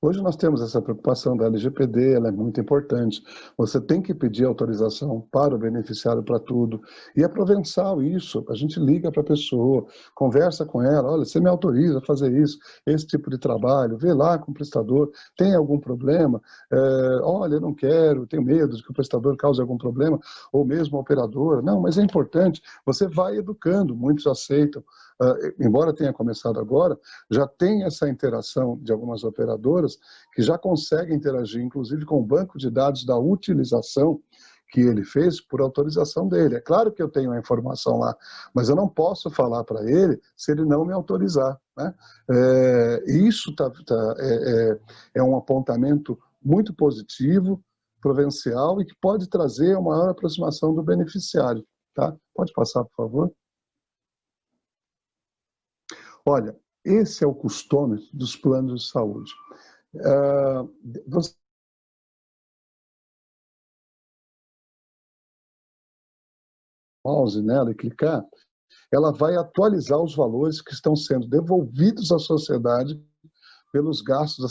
Hoje nós temos essa preocupação da LGPD, ela é muito importante. Você tem que pedir autorização para o beneficiário para tudo. E é provençal isso. A gente liga para a pessoa, conversa com ela, olha, você me autoriza a fazer isso, esse tipo de trabalho, vê lá com o prestador, tem algum problema? Olha, eu não quero, tenho medo de que o prestador cause algum problema, ou mesmo a operadora. Não, mas é importante. Você vai educando, muitos aceitam. Embora tenha começado agora, já tem essa interação de algumas operadoras que já conseguem interagir, inclusive com o banco de dados da utilização que ele fez por autorização dele. É claro que eu tenho a informação lá, mas eu não posso falar para ele se ele não me autorizar, né? Isso é um apontamento muito positivo, provincial e que pode trazer uma maior aproximação do beneficiário. Tá? Pode passar, por favor? Olha, esse é o custômetro dos planos de saúde. Você mouse nela e clicar, ela vai atualizar os valores que estão sendo devolvidos à sociedade pelos gastos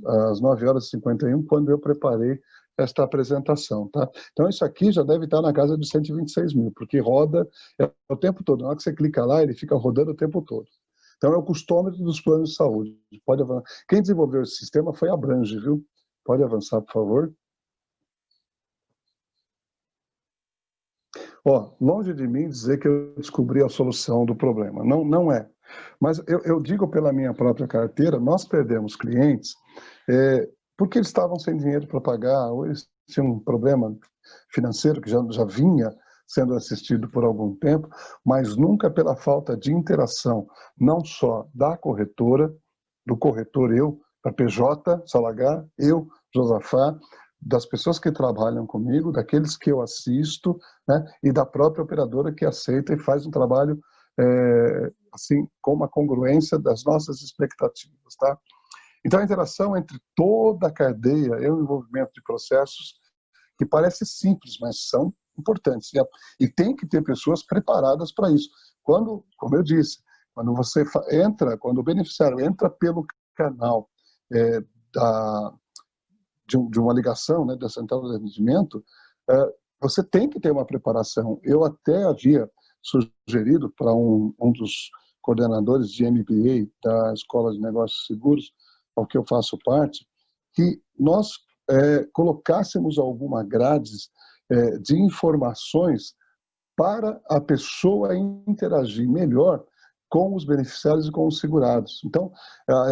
às 9h51, quando eu preparei esta apresentação. Tá? Então, isso aqui já deve estar na casa de 126 mil, porque roda o tempo todo. Na hora que você clica lá, ele fica rodando o tempo todo. Então, é o custômetro dos planos de saúde. Pode avançar. Quem desenvolveu esse sistema foi a Abrange, viu? Pode avançar, por favor. Longe de mim dizer que eu descobri a solução do problema. Não, não é. Mas eu digo pela minha própria carteira, nós perdemos clientes porque eles estavam sem dinheiro para pagar, ou eles tinham um problema financeiro que já vinha sendo assistido por algum tempo, mas nunca pela falta de interação, não só da corretora, do corretor eu, da PJ, Salagá, eu, Josafá, das pessoas que trabalham comigo, daqueles que eu assisto, né, e da própria operadora que aceita e faz um trabalho assim, com uma congruência das nossas expectativas, tá? Então, a interação entre toda a cadeia e o envolvimento de processos que parece simples, mas são importantes. E tem que ter pessoas preparadas para isso. Como eu disse, quando você quando o beneficiário entra pelo canal de uma ligação, né, da central de atendimento, você tem que ter uma preparação. Eu até havia sugerido para um dos coordenadores de MBA da Escola de Negócios Seguros, ao que eu faço parte, que nós colocássemos alguma grades de informações para a pessoa interagir melhor com os beneficiários e com os segurados. Então,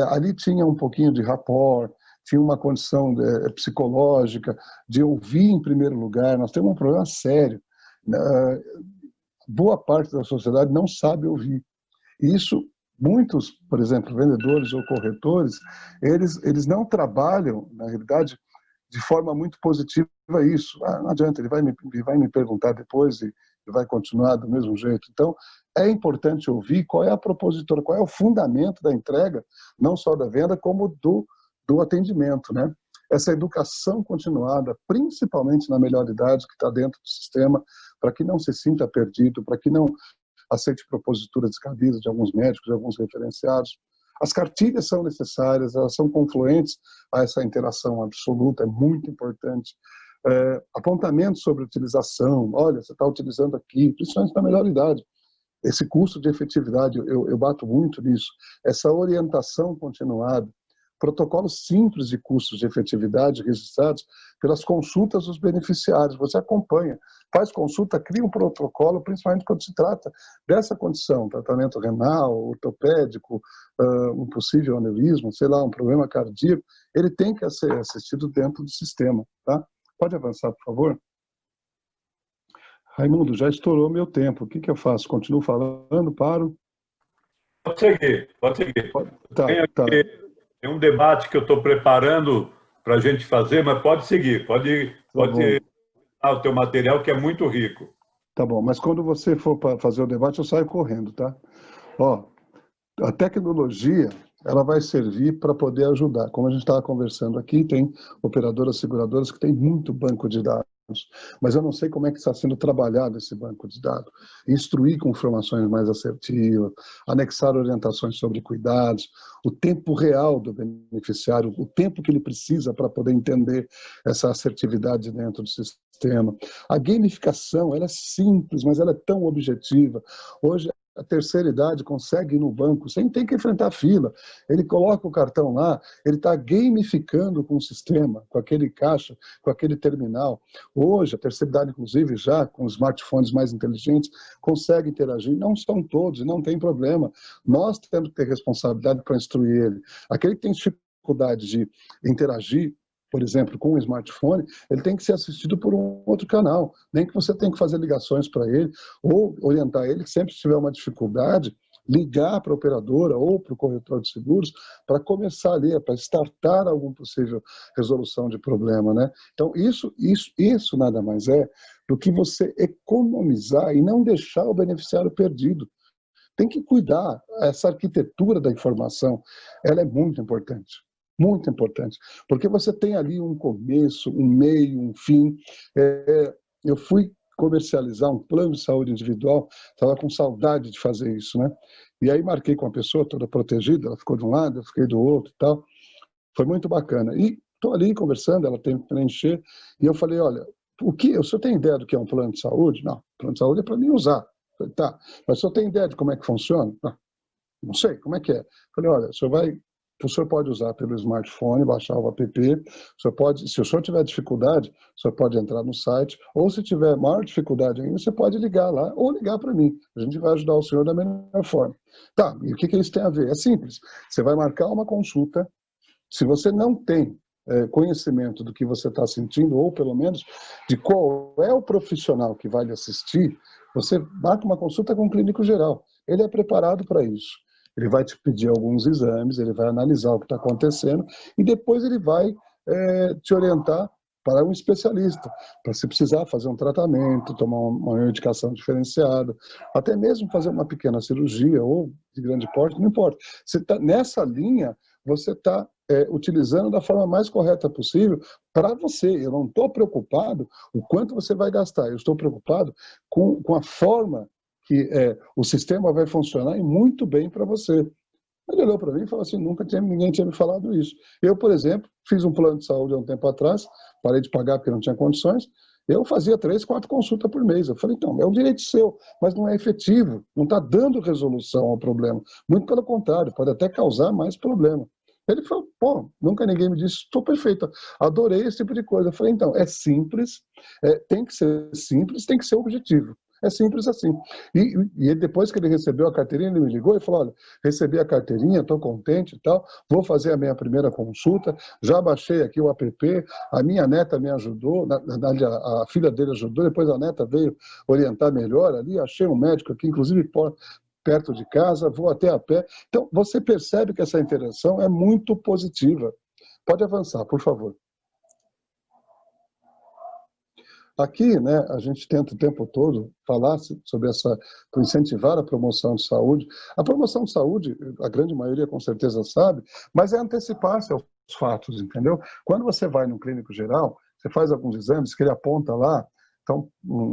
ali tinha um pouquinho de rapport, tinha uma condição psicológica, de ouvir em primeiro lugar. Nós temos um problema sério. Boa parte da sociedade não sabe ouvir. E isso, muitos, por exemplo, vendedores ou corretores, eles não trabalham, na realidade, de forma muito positiva isso. Não adianta, ele vai me perguntar depois e vai continuar do mesmo jeito. Então, é importante ouvir qual é a propositura, qual é o fundamento da entrega, não só da venda, como do atendimento, né? Essa educação continuada, principalmente na melhor idade que está dentro do sistema, para que não se sinta perdido, para que não aceite proposituras descabidas de alguns médicos, de alguns referenciados. As cartilhas são necessárias, elas são confluentes a essa interação absoluta, é muito importante. Apontamentos sobre utilização, olha, você está utilizando aqui, principalmente na melhor idade. Esse custo de efetividade, eu bato muito nisso. Essa orientação continuada, protocolos simples de custos de efetividade registrados pelas consultas dos beneficiários. Você acompanha, faz consulta, cria um protocolo, principalmente quando se trata dessa condição, tratamento renal, ortopédico, um possível aneurisma, sei lá, um problema cardíaco, ele tem que ser assistido dentro do sistema. Tá? Pode avançar, por favor? Raimundo, já estourou meu tempo. O que eu faço? Continuo falando? Paro? Pode seguir, pode seguir. Tá. Tem um debate que eu estou preparando para a gente fazer, mas pode seguir, pode o teu material, que é muito rico. Tá bom, mas quando você for para fazer o debate, eu saio correndo, tá? A tecnologia, ela vai servir para poder ajudar. Como a gente estava conversando aqui, tem operadoras seguradoras que têm muito banco de dados, mas eu não sei como é que está sendo trabalhado esse banco de dados. Instruir com informações mais assertivas, anexar orientações sobre cuidados, o tempo real do beneficiário, o tempo que ele precisa para poder entender essa assertividade dentro do sistema. A gamificação, ela é simples, mas ela é tão objetiva. Hoje, a terceira idade consegue ir no banco sem ter que enfrentar fila. Ele coloca o cartão lá, ele está gamificando com o sistema, com aquele caixa, com aquele terminal. Hoje, a terceira idade, inclusive, já com os smartphones mais inteligentes, consegue interagir. Não são todos, não tem problema. Nós temos que ter responsabilidade para instruir ele. Aquele que tem dificuldade de interagir, por exemplo, com o smartphone, ele tem que ser assistido por um outro canal. Nem que você tenha que fazer ligações para ele, ou orientar ele, que sempre tiver uma dificuldade, ligar para a operadora ou para o corretor de seguros para começar ali, para startar alguma possível resolução de problema, né? Então, isso nada mais é do que você economizar e não deixar o beneficiário perdido. Tem que cuidar. Essa arquitetura da informação, ela é muito importante. Muito importante, porque você tem ali um começo, um meio, um fim. Eu fui comercializar um plano de saúde individual, estava com saudade de fazer isso, né? E aí marquei com a pessoa toda protegida, ela ficou de um lado, eu fiquei do outro e tal. Foi muito bacana. E estou ali conversando, ela tem que preencher, e eu falei, olha, o senhor tem ideia do que é um plano de saúde? Não, plano de saúde é para mim usar. Eu falei, tá, mas o senhor tem ideia de como é que funciona? Não sei, como é que é? Eu falei, olha, o senhor pode usar pelo smartphone, baixar o app, se o senhor tiver dificuldade, o senhor pode entrar no site, ou se tiver maior dificuldade ainda, você pode ligar lá, ou ligar para mim. A gente vai ajudar o senhor da melhor forma. Tá, e o que isso tem a ver? É simples. Você vai marcar uma consulta, se você não tem conhecimento do que você está sentindo, ou pelo menos de qual é o profissional que vai lhe assistir, você marca uma consulta com um clínico geral. Ele é preparado para isso. Ele vai te pedir alguns exames, ele vai analisar o que está acontecendo e depois ele vai te orientar para um especialista, para se precisar fazer um tratamento, tomar uma medicação diferenciada, até mesmo fazer uma pequena cirurgia ou de grande porte, não importa. Nessa linha, você está utilizando da forma mais correta possível para você. Eu não estou preocupado o quanto você vai gastar, eu estou preocupado com a forma que o sistema vai funcionar e muito bem para você. Ele olhou para mim e falou assim, ninguém tinha me falado isso. Eu, por exemplo, fiz um plano de saúde há um tempo atrás, parei de pagar porque não tinha condições, eu fazia 3, 4 consultas por mês. Eu falei, então, é um direito seu, mas não é efetivo, não está dando resolução ao problema. Muito pelo contrário, pode até causar mais problema. Ele falou, pô, nunca ninguém me disse, estou perfeito, adorei esse tipo de coisa. Eu falei, então, é simples, tem que ser simples, tem que ser objetivo. É simples assim. E depois que ele recebeu a carteirinha, ele me ligou e falou, olha, recebi a carteirinha, estou contente e tal, vou fazer a minha primeira consulta, já baixei aqui o app, a minha neta me ajudou, a filha dele ajudou, depois a neta veio orientar melhor ali, achei um médico aqui, inclusive perto de casa, vou até a pé. Então, você percebe que essa interação é muito positiva. Pode avançar, por favor. Aqui, né, a gente tenta o tempo todo falar sobre para incentivar a promoção de saúde. A promoção de saúde, a grande maioria com certeza sabe, mas é antecipar-se aos fatos, entendeu? Quando você vai no clínico geral, você faz alguns exames que ele aponta lá, então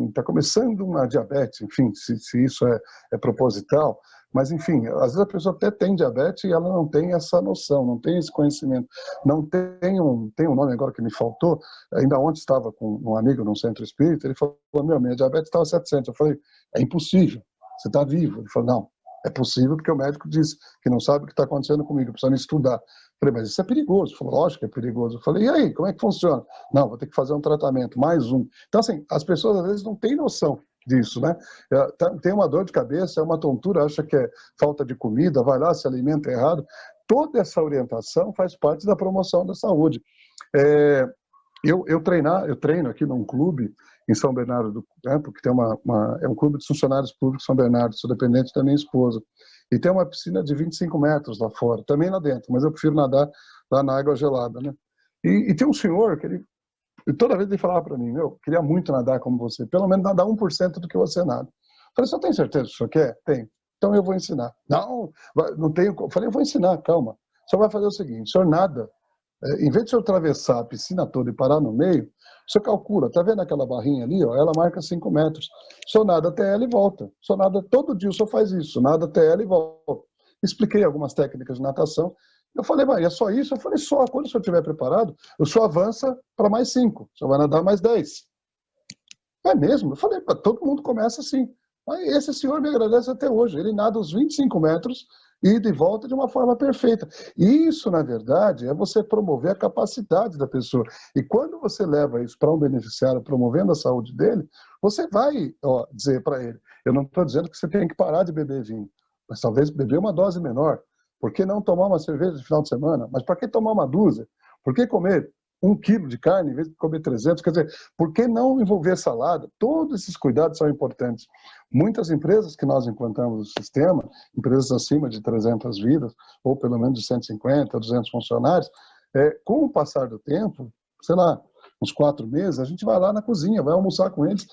está começando uma diabetes, enfim, se isso é proposital, mas enfim, às vezes a pessoa até tem diabetes e ela não tem essa noção, não tem esse conhecimento, não tem um nome agora que me faltou, ainda ontem estava com um amigo num centro espírita, ele falou, minha diabetes estava 700, eu falei, é impossível, você está vivo, ele falou, não, é possível porque o médico disse que não sabe o que está acontecendo comigo, precisa me estudar. Eu falei, mas isso é perigoso. Ele falou, lógico que é perigoso. Eu falei, e aí, como é que funciona? Não, vou ter que fazer um tratamento, mais um. Então, assim, as pessoas às vezes não têm noção disso, né? Tem uma dor de cabeça, é uma tontura, acha que é falta de comida, vai lá, se alimenta errado. Toda essa orientação faz parte da promoção da saúde. Eu treino aqui num clube em São Bernardo do Campo, que tem é um clube de funcionários públicos de São Bernardo, sou dependente da minha esposa. E tem uma piscina de 25 metros lá fora, também lá dentro, mas eu prefiro nadar lá na água gelada, né? E tem um senhor que toda vez ele falava para mim, queria muito nadar como você, pelo menos nadar 1% do que você nada. Eu falei, você tem certeza que o senhor quer? Tem. Então eu vou ensinar. Não tenho. Eu falei, eu vou ensinar, calma. o senhor vai fazer o seguinte, o senhor nada, em vez de o senhor atravessar a piscina toda e parar no meio, o senhor calcula, tá vendo aquela barrinha ali, ó, ela marca 5 metros, o senhor nada até ela e volta, o senhor nada, todo dia o senhor faz isso, nada até ela e volta. Expliquei algumas técnicas de natação, eu falei, mas é só isso? Eu falei, só, quando o senhor estiver preparado, o senhor avança para mais 5, o senhor vai nadar mais 10. É mesmo? Eu falei, todo mundo começa assim. Mas esse senhor me agradece até hoje. Ele nada os 25 metros, ida e volta de uma forma perfeita. Isso, na verdade, é você promover a capacidade da pessoa. E quando você leva isso para um beneficiário, promovendo a saúde dele, você vai dizer para ele, eu não estou dizendo que você tem que parar de beber vinho, mas talvez beber uma dose menor. Por que não tomar uma cerveja de final de semana? Mas para que tomar uma dúzia? Por que comer 1 quilo de carne em vez de comer 300? Quer dizer, por que não envolver salada? Todos esses cuidados são importantes. Muitas empresas que nós implantamos no sistema, empresas acima de 300 vidas, ou pelo menos de 150, 200 funcionários, com o passar do tempo, sei lá, uns 4 meses, a gente vai lá na cozinha, vai almoçar com eles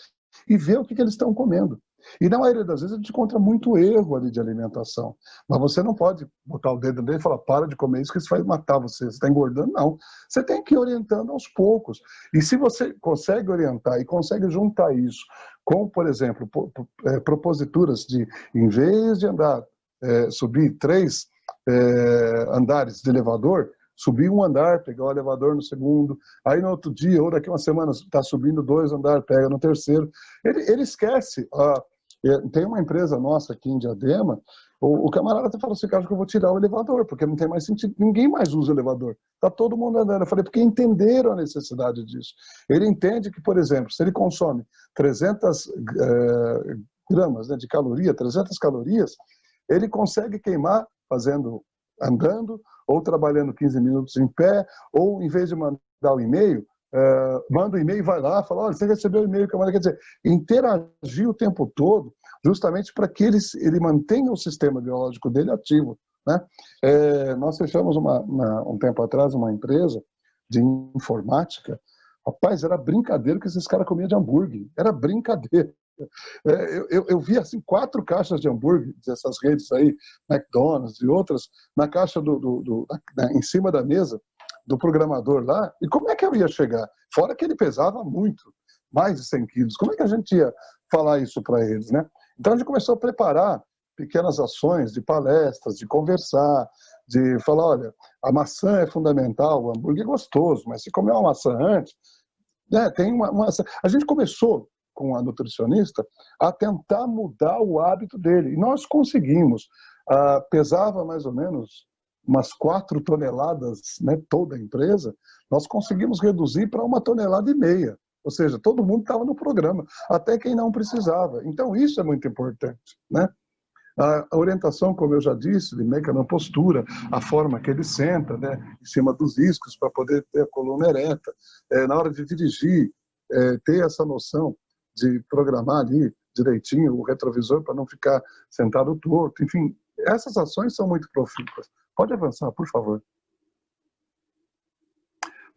e ver o que eles estão comendo. E na maioria das vezes a gente encontra muito erro ali de alimentação. Mas você não pode botar o dedo nele e falar, para de comer isso que isso vai matar você está engordando. Não. Você tem que ir orientando aos poucos. E se você consegue orientar e consegue juntar isso com, por exemplo, proposituras de, em vez de subir 3 andares de elevador, subir 1 andar, pegar o elevador no segundo, aí no outro dia, ou daqui uma semana, está subindo 2 andares, pega no terceiro. Ele esquece. Tem uma empresa nossa aqui em Diadema, o camarada até falou assim, cara, que eu vou tirar o elevador, porque não tem mais sentido, ninguém mais usa o elevador. Está todo mundo andando. Eu falei, porque entenderam a necessidade disso. Ele entende que, por exemplo, se ele consome 300 gramas, né, de caloria, 300 calorias, ele consegue queimar andando, ou trabalhando 15 minutos em pé, ou em vez de mandar o e-mail, manda o e-mail e vai lá, fala, olha, você recebeu o e-mail, quer dizer, interagir o tempo todo, justamente para que ele mantenha o sistema biológico dele ativo, né? Nós fechamos um tempo atrás uma empresa de informática, rapaz, era brincadeira que esses caras comiam de hambúrguer, era brincadeira. Eu vi assim 4 caixas de hambúrguer dessas redes aí, McDonald's e outras, na caixa em cima da mesa do programador lá, e como é que eu ia chegar? Fora que ele pesava muito, mais de 100 quilos, como é que a gente ia falar isso para eles, né? Então a gente começou a preparar pequenas ações de palestras, de conversar, de falar, olha, a maçã é fundamental, o hambúrguer é gostoso, mas se comer uma maçã antes, né, tem a gente começou com a nutricionista a tentar mudar o hábito dele, e nós conseguimos. Pesava mais ou menos umas 4 toneladas, né, toda a empresa, nós conseguimos reduzir para 1,5 toneladas. Ou seja, todo mundo estava no programa, até quem não precisava. Então, isso é muito importante, né? A orientação, como eu já disse, de Maker na postura, a forma que ele senta, né, em cima dos iscos para poder ter a coluna ereta, na hora de dirigir, ter essa noção de programar ali direitinho o retrovisor para não ficar sentado torto, enfim, essas ações são muito profícuas. Pode avançar, por favor.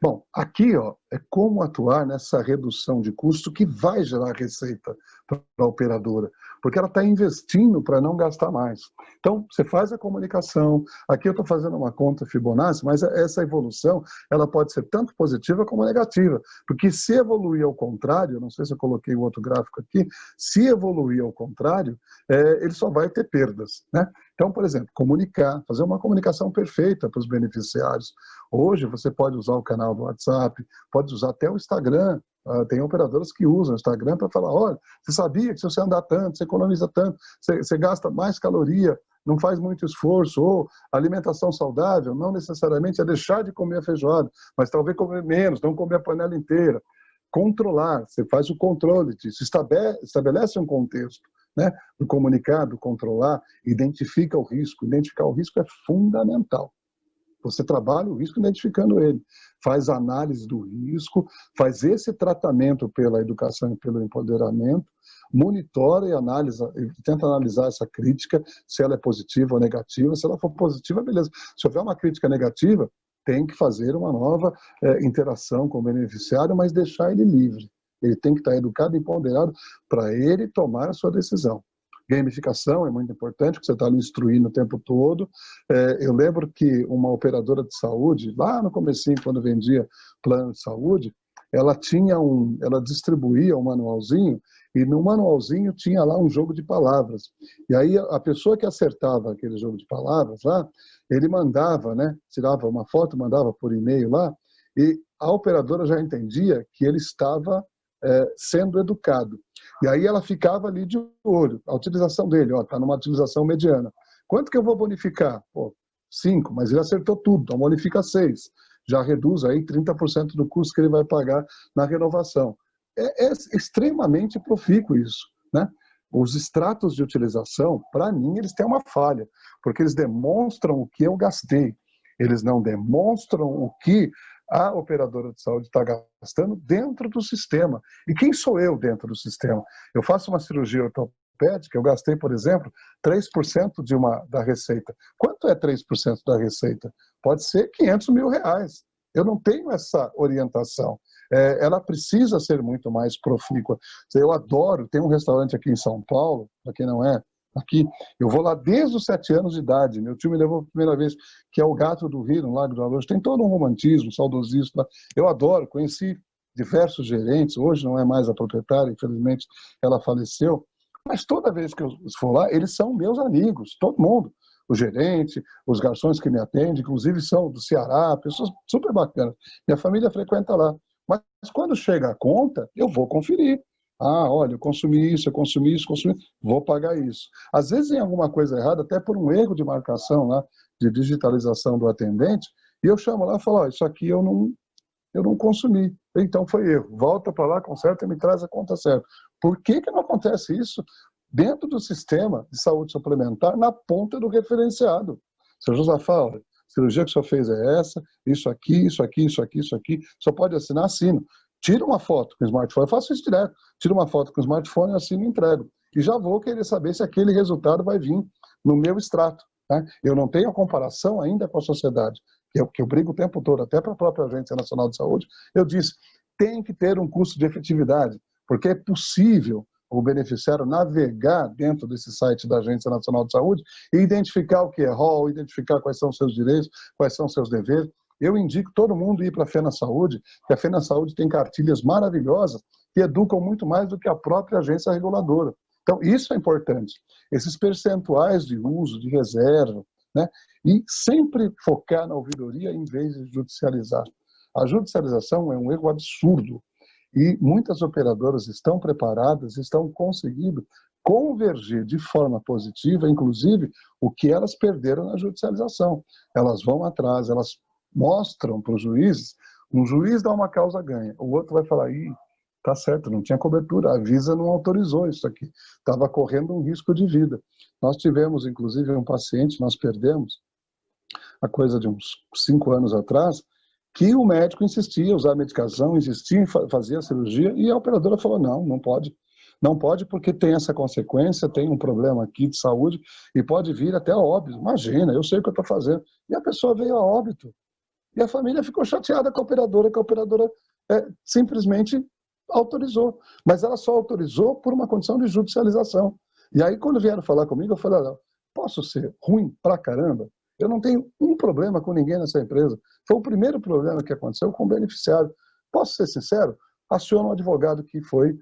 Bom, aqui é como atuar nessa redução de custo que vai gerar receita para a operadora, porque ela está investindo para não gastar mais. Então, você faz a comunicação, aqui eu estou fazendo uma conta Fibonacci, mas essa evolução ela pode ser tanto positiva como negativa, porque se evoluir ao contrário, não sei se eu coloquei o outro gráfico aqui, se evoluir ao contrário, ele só vai ter perdas, né? Então, por exemplo, comunicar, fazer uma comunicação perfeita para os beneficiários. Hoje você pode usar o canal do WhatsApp, pode usar até o Instagram. Tem operadoras que usam o Instagram para falar, olha, você sabia que se você andar tanto, você economiza tanto, você gasta mais caloria, não faz muito esforço, ou alimentação saudável não necessariamente é deixar de comer a feijoada, mas talvez comer menos, não comer a panela inteira. Controlar, você faz o controle disso, estabelece um contexto, né, do comunicar, do controlar, identifica o risco. Identificar o risco é fundamental. Você trabalha o risco identificando ele, faz análise do risco, faz esse tratamento pela educação e pelo empoderamento, monitora e analisa, tenta analisar essa crítica, se ela é positiva ou negativa. Se ela for positiva, beleza. Se houver uma crítica negativa, tem que fazer uma nova interação com o beneficiário, mas deixar ele livre. Ele tem que estar educado e empoderado para ele tomar a sua decisão. Gamificação é muito importante, porque você está ali instruindo o tempo todo. Eu lembro que uma operadora de saúde, lá no comecinho, quando vendia plano de saúde, ela distribuía um manualzinho, e no manualzinho tinha lá um jogo de palavras. E aí a pessoa que acertava aquele jogo de palavras lá, ele mandava, né, tirava uma foto, mandava por e-mail lá, e a operadora já entendia que ele estava sendo educado. E aí ela ficava ali de olho, a utilização dele, está numa utilização mediana. Quanto que eu vou bonificar? 5, mas ele acertou tudo, então bonifica 6. Já reduz aí 30% do custo que ele vai pagar na renovação. É extremamente profícuo isso, né? Os extratos de utilização, para mim, eles têm uma falha, porque eles demonstram o que eu gastei, eles não demonstram o que a operadora de saúde está gastando dentro do sistema. E quem sou eu dentro do sistema? Eu faço uma cirurgia ortopédica, eu gastei, por exemplo, 3% da receita. Quanto é 3% da receita? Pode ser 500 mil reais. Eu não tenho essa orientação. Ela precisa ser muito mais profícua. Eu adoro, tem um restaurante aqui em São Paulo, para quem não é aqui, eu vou lá desde os 7 anos de idade, meu tio me levou a primeira vez, que é o Gato do Rio, no Lago do Alojo, tem todo um romantismo, saudosismo, eu adoro, conheci diversos gerentes, hoje não é mais a proprietária, infelizmente ela faleceu, mas toda vez que eu for lá, eles são meus amigos, todo mundo, o gerente, os garçons que me atendem, inclusive são do Ceará, pessoas super bacanas, minha família frequenta lá, mas quando chega a conta, eu vou conferir. Olha, eu consumi isso, vou pagar isso. Às vezes tem alguma coisa errada, até por um erro de marcação lá, de digitalização do atendente, e eu chamo lá e falo, isso aqui eu não consumi. Então foi erro. Volta para lá, conserta e me traz a conta certa. Por que não acontece isso dentro do sistema de saúde suplementar, na ponta do referenciado? Seu Josafá, olha, a cirurgia que o senhor fez é essa, isso aqui, isso aqui, isso aqui, isso aqui. O senhor pode assinar? Assino. Tira uma foto com o smartphone, eu faço isso direto. Tiro uma foto com o smartphone, assino e entrego. E já vou querer saber se aquele resultado vai vir no meu extrato. Né? Eu não tenho a comparação ainda com a sociedade, que eu brigo o tempo todo, até para a própria Agência Nacional de Saúde. Eu disse, tem que ter um custo de efetividade, porque é possível o beneficiário navegar dentro desse site da Agência Nacional de Saúde e identificar o que é rol, identificar quais são os seus direitos, quais são os seus deveres. Eu indico todo mundo ir para a Fena Saúde, que a Fena Saúde tem cartilhas maravilhosas que educam muito mais do que a própria agência reguladora. Então, isso é importante. Esses percentuais de uso, de reserva, né? E sempre focar na ouvidoria em vez de judicializar. A judicialização é um erro absurdo e muitas operadoras estão preparadas, estão conseguindo convergir de forma positiva, inclusive, o que elas perderam na judicialização. Elas vão atrás, elas mostram para os juízes, um juiz dá uma causa ganha, o outro vai falar, tá certo, não tinha cobertura, a Visa não autorizou isso aqui, estava correndo um risco de vida. Nós tivemos, inclusive, um paciente, nós perdemos, a coisa de uns 5 anos atrás, que o médico insistia em usar a medicação, insistia em fazer a cirurgia, e a operadora falou, não pode. Não pode porque tem essa consequência, tem um problema aqui de saúde, e pode vir até a óbito. Imagina, eu sei o que eu estou fazendo. E a pessoa veio a óbito. E a família ficou chateada com a operadora simplesmente autorizou. Mas ela só autorizou por uma condição de judicialização. E aí, quando vieram falar comigo, eu falei, posso ser ruim pra caramba? Eu não tenho um problema com ninguém nessa empresa. Foi o primeiro problema que aconteceu com o beneficiário. Posso ser sincero? Aciona um advogado que foi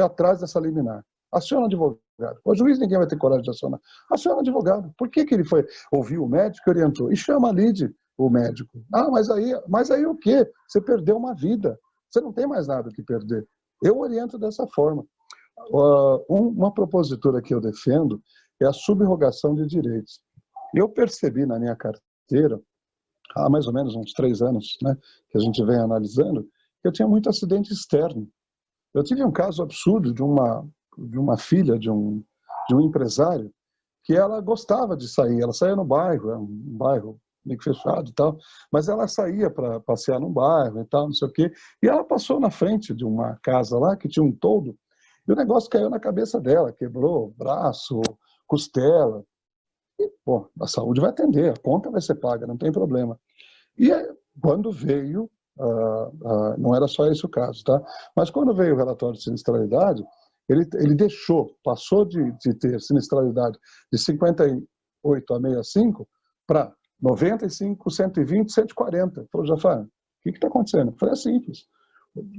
atrás dessa liminar. Aciona um advogado. O juiz ninguém vai ter coragem de acionar. Aciona um advogado. Por que ele foi? Ouviu o médico e orientou. E chama a lide o médico. Mas aí o quê? Você perdeu uma vida. Você não tem mais nada que perder. Eu oriento dessa forma. Uma propositura que eu defendo é a subrogação de direitos. Eu percebi na minha carteira, há mais ou menos uns 3 anos, né, que a gente vem analisando, que eu tinha muito acidente externo. Eu tive um caso absurdo de uma filha de um empresário que ela gostava de sair. Ela saía no bairro, um bairro meio que fechado e tal, mas ela saía para passear no bairro e tal, não sei o quê. E ela passou na frente de uma casa lá que tinha um toldo e o negócio caiu na cabeça dela, quebrou braço, costela. E, a saúde vai atender, a conta vai ser paga, não tem problema. E quando veio, não era só esse o caso, tá? Mas quando veio o relatório de sinistralidade, ele passou de ter sinistralidade de 58 a 65 para 95, 120, 140. Falou, Jafar, o que está acontecendo? Foi simples.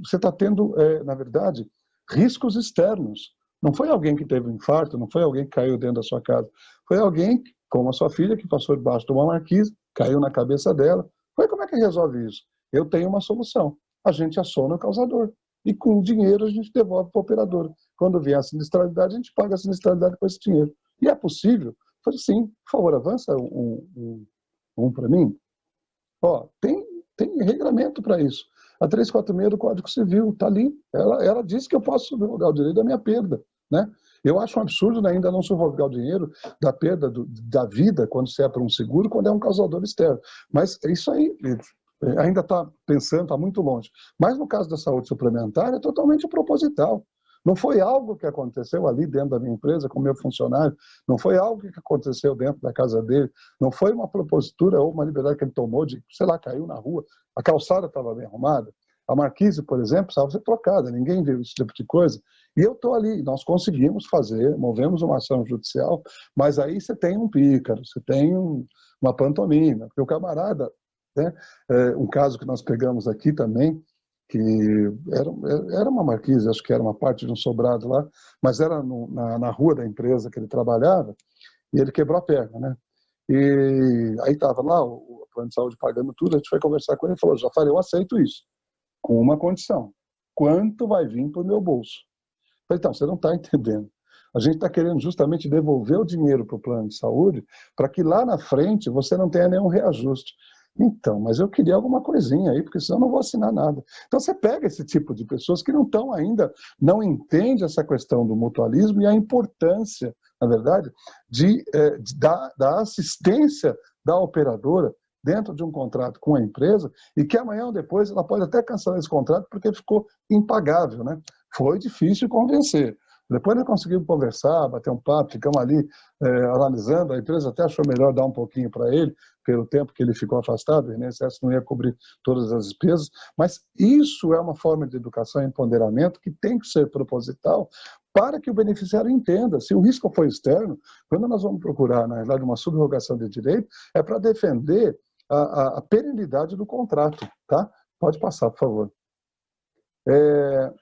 Você está tendo, na verdade, riscos externos. Não foi alguém que teve um infarto, não foi alguém que caiu dentro da sua casa. Foi alguém, como a sua filha, que passou debaixo de uma marquise, caiu na cabeça dela. Como é que resolve isso? Eu tenho uma solução. A gente aciona o causador. E com o dinheiro a gente devolve para o operador. Quando vier a sinistralidade, a gente paga a sinistralidade com esse dinheiro. E é possível? Falei, sim, por favor, avança um para mim. Tem regramento para isso. A 346 do Código Civil está ali. Ela diz que eu posso subrogar o direito da minha perda. Né? Eu acho um absurdo ainda não subrogar o dinheiro da perda da vida, quando se é para um seguro, quando é um causador externo. Mas isso aí ainda está pensando, está muito longe. Mas no caso da saúde suplementar, é totalmente proposital. Não foi algo que aconteceu ali dentro da minha empresa com o meu funcionário, não foi algo que aconteceu dentro da casa dele, não foi uma propositura ou uma liberdade que ele tomou de, sei lá, caiu na rua, a calçada estava bem arrumada, a marquise, por exemplo, precisava ser trocada, ninguém viu esse tipo de coisa. E eu estou ali, nós conseguimos fazer, movemos uma ação judicial, mas aí você tem um pícaro, você tem uma pantomima, porque o camarada, né, um caso que nós pegamos aqui também, que era uma marquise, acho que era uma parte de um sobrado lá, mas era na rua da empresa que ele trabalhava, e ele quebrou a perna, né? E aí estava lá o plano de saúde pagando tudo, a gente foi conversar com ele e falou, Jafar, eu aceito isso, com uma condição, quanto vai vir para o meu bolso? Eu falei, então, você não está entendendo. A gente está querendo justamente devolver o dinheiro para o plano de saúde para que lá na frente você não tenha nenhum reajuste. Então, mas eu queria alguma coisinha aí, porque senão eu não vou assinar nada. Então você pega esse tipo de pessoas que não estão ainda, não entende essa questão do mutualismo e a importância, na verdade, da assistência da operadora dentro de um contrato com a empresa e que amanhã ou depois ela pode até cancelar esse contrato porque ficou impagável, né? Foi difícil convencer. Depois nós conseguimos conversar, bater um papo, ficamos ali analisando, a empresa até achou melhor dar um pouquinho para ele, pelo tempo que ele ficou afastado, o INSS não ia cobrir todas as despesas, mas isso é uma forma de educação e empoderamento que tem que ser proposital para que o beneficiário entenda. Se o risco foi externo, quando nós vamos procurar, na realidade, uma subrogação de direito, é para defender a perenidade do contrato. Tá? Pode passar, por favor.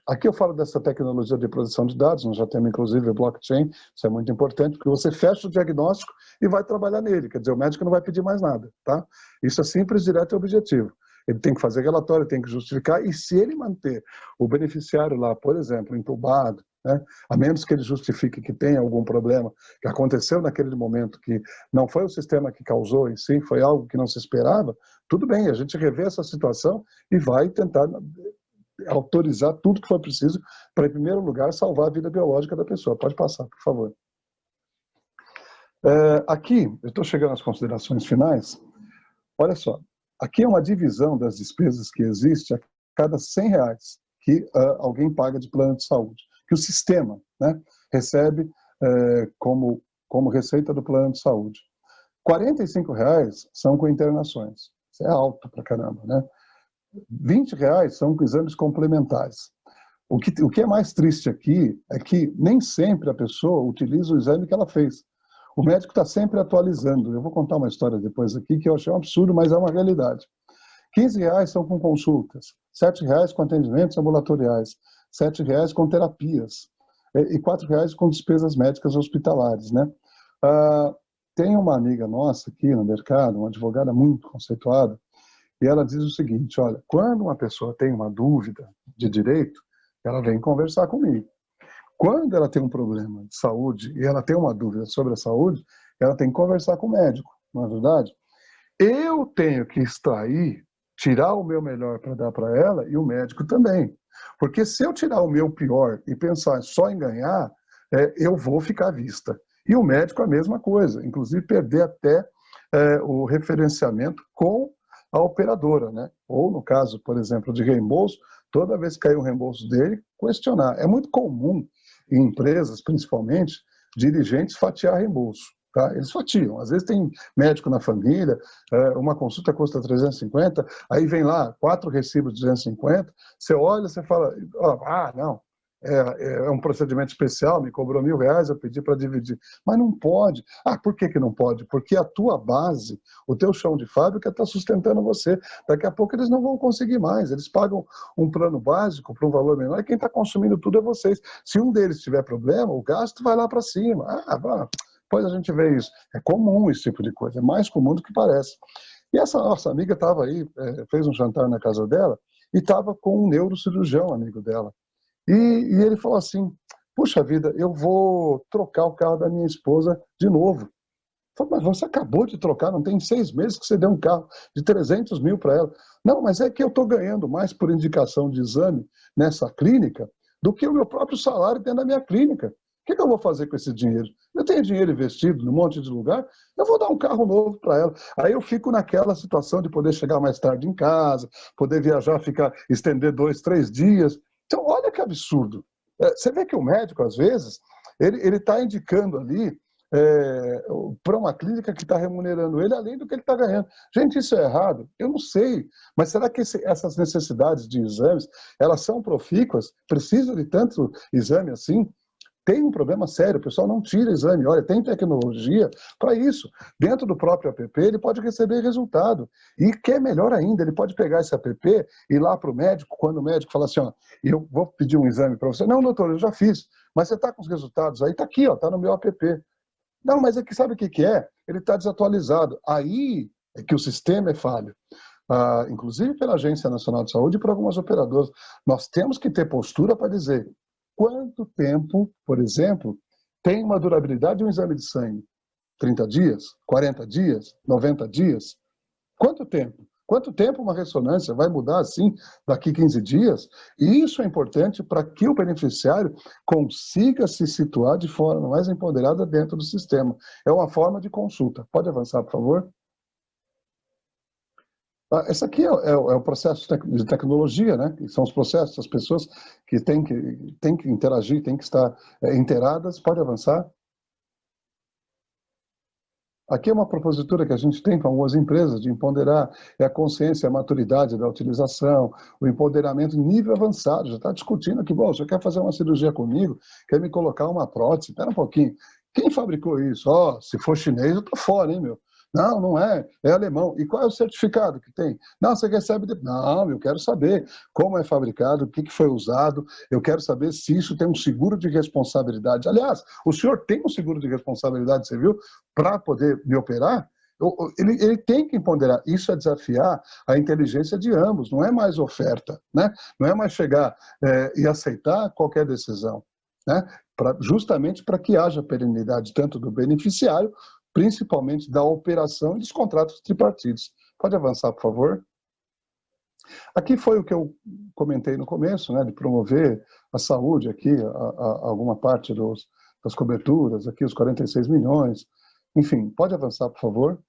Aqui eu falo dessa tecnologia de produção de dados, nós já temos inclusive o blockchain, isso é muito importante, porque você fecha o diagnóstico e vai trabalhar nele, quer dizer, o médico não vai pedir mais nada, tá? Isso é simples, direto e objetivo. Ele tem que fazer relatório, tem que justificar, e se ele manter o beneficiário lá, por exemplo, entubado, né, a menos que ele justifique que tem algum problema que aconteceu naquele momento, que não foi o sistema que causou em si, foi algo que não se esperava, tudo bem, a gente revê essa situação e vai tentar autorizar tudo que for preciso para, em primeiro lugar, salvar a vida biológica da pessoa. Pode passar, por favor. Aqui, eu estou chegando às considerações finais. Olha só, aqui é uma divisão das despesas que existe a cada R$100 que alguém paga de plano de saúde, que o sistema, né, recebe como receita do plano de saúde. R$45 são com internações. Isso é alto pra caramba, né? R$20 são com exames complementares. O que é mais triste aqui é que nem sempre a pessoa utiliza o exame que ela fez. O médico está sempre atualizando. Eu vou contar uma história depois aqui que eu achei um absurdo, mas é uma realidade. R$15 são com consultas, R$7 com atendimentos ambulatoriais, R$7 com terapias e R$4 com despesas médicas hospitalares, né? Tem uma amiga nossa aqui no mercado, uma advogada muito conceituada, e ela diz o seguinte, olha, quando uma pessoa tem uma dúvida de direito, ela vem conversar comigo. Quando ela tem um problema de saúde e ela tem uma dúvida sobre a saúde, ela tem que conversar com o médico, não é verdade? Eu tenho que extrair, tirar o meu melhor para dar para ela e o médico também. Porque se eu tirar o meu pior e pensar só em ganhar, eu vou ficar à vista. E o médico a mesma coisa, inclusive perder até o referenciamento com a operadora, né? Ou no caso, por exemplo, de reembolso, toda vez que cair um reembolso dele, questionar. É muito comum em empresas, principalmente, dirigentes fatiar reembolso. Tá? Eles fatiam. Às vezes tem médico na família, uma consulta custa 350, aí vem lá 4 recibos de 250, você olha, você fala, não, é um procedimento especial, me cobrou R$1.000, eu pedi para dividir. Mas não pode. Ah, por que não pode? Porque a tua base, o teu chão de fábrica está sustentando você. Daqui a pouco eles não vão conseguir mais. Eles pagam um plano básico para um valor menor e quem está consumindo tudo é vocês. Se um deles tiver problema, o gasto vai lá para cima. Depois a gente vê isso. É comum esse tipo de coisa, é mais comum do que parece. E essa nossa amiga estava aí, fez um jantar na casa dela e estava com um neurocirurgião amigo dela. E ele falou assim, puxa vida, eu vou trocar o carro da minha esposa de novo. Eu falei, mas você acabou de trocar, não tem 6 meses que você deu um carro de 300 mil para ela. Não, mas é que eu estou ganhando mais por indicação de exame nessa clínica do que o meu próprio salário dentro da minha clínica. O que eu vou fazer com esse dinheiro? Eu tenho dinheiro investido num monte de lugar, eu vou dar um carro novo para ela. Aí eu fico naquela situação de poder chegar mais tarde em casa, poder viajar, estender 2, 3 dias. Então, olha que absurdo. Você vê que o médico, às vezes, ele está indicando ali para uma clínica que está remunerando ele, além do que ele está ganhando. Gente, isso é errado? Eu não sei. Mas será que essas necessidades de exames, elas são profícuas? Precisa de tanto exame assim? Tem um problema sério, o pessoal não tira exame. Olha, tem tecnologia para isso. Dentro do próprio app, ele pode receber resultado. E que é melhor ainda, ele pode pegar esse app e ir lá para o médico, quando o médico fala assim, ó, eu vou pedir um exame para você. Não, doutor, eu já fiz, mas você está com os resultados aí? Está aqui, está no meu app. Não, mas é que sabe o que é? Ele está desatualizado. Aí é que o sistema é falho. Inclusive pela Agência Nacional de Saúde e por algumas operadoras. Nós temos que ter postura para dizer quanto tempo, por exemplo, tem uma durabilidade de um exame de sangue? 30 dias? 40 dias? 90 dias? Quanto tempo? Quanto tempo uma ressonância vai mudar assim daqui 15 dias? E isso é importante para que o beneficiário consiga se situar de forma mais empoderada dentro do sistema. É uma forma de consulta. Pode avançar, por favor? Esse aqui é o processo de tecnologia, né? São os processos, as pessoas que têm que interagir, têm que estar inteiradas. Pode avançar. Aqui é uma propositura que a gente tem com algumas empresas de empoderar a consciência, a maturidade da utilização, o empoderamento em nível avançado. Já está discutindo aqui, bom, você quer fazer uma cirurgia comigo, quer me colocar uma prótese? Espera um pouquinho. Quem fabricou isso? Se for chinês, eu tô fora, hein, meu? Não, não é. É alemão. E qual é o certificado que tem? Não, você recebe... Não, eu quero saber como é fabricado, o que foi usado. Eu quero saber se isso tem um seguro de responsabilidade. Aliás, o senhor tem um seguro de responsabilidade civil para poder me operar? Ele tem que ponderar. Isso é desafiar a inteligência de ambos. Não é mais oferta, né? Não é mais chegar e aceitar qualquer decisão, né? Justamente para que haja perenidade tanto do beneficiário, principalmente da operação e dos contratos tripartidos. Pode avançar, por favor? Aqui foi o que eu comentei no começo, né, de promover a saúde aqui, alguma parte das coberturas, aqui os 46 milhões. Enfim, pode avançar, por favor?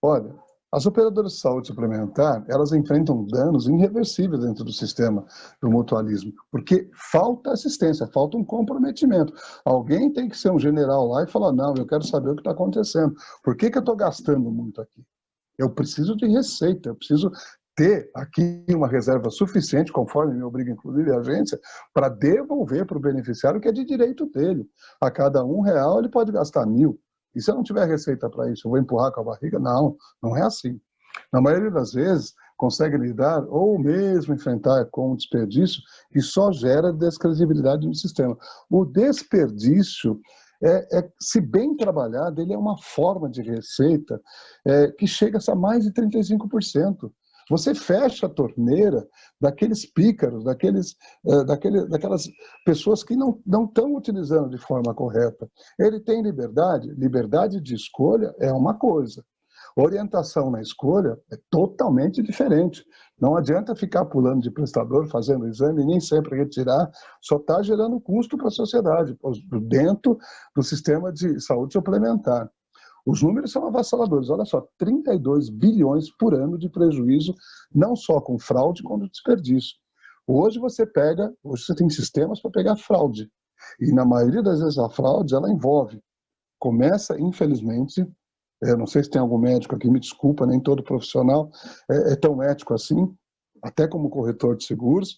Olha, as operadoras de saúde suplementar, elas enfrentam danos irreversíveis dentro do sistema do mutualismo, porque falta assistência, falta um comprometimento. Alguém tem que ser um general lá e falar, não, eu quero saber o que está acontecendo. Por que eu estou gastando muito aqui? Eu preciso de receita, eu preciso ter aqui uma reserva suficiente, conforme me obriga, inclusive, a agência, para devolver para o beneficiário o que é de direito dele. A cada R$1 ele pode gastar 1.000. E se eu não tiver receita para isso, eu vou empurrar com a barriga? Não, não é assim. Na maioria das vezes, consegue lidar ou mesmo enfrentar com um desperdício que só gera descredibilidade no sistema. O desperdício, se bem trabalhado, ele é uma forma de receita que chega a mais de 35%. Você fecha a torneira daqueles pícaros, daquelas pessoas que não estão utilizando de forma correta. Ele tem liberdade? Liberdade de escolha é uma coisa. Orientação na escolha é totalmente diferente. Não adianta ficar pulando de prestador, fazendo exame, e nem sempre retirar, só está gerando custo para a sociedade, dentro do sistema de saúde suplementar. Os números são avassaladores. Olha só, 32 bilhões por ano de prejuízo, não só com fraude, como desperdício. Hoje você tem sistemas para pegar fraude. E na maioria das vezes a fraude, ela envolve. Começa, infelizmente, eu não sei se tem algum médico aqui, me desculpa, nem todo profissional é tão ético assim, até como corretor de seguros,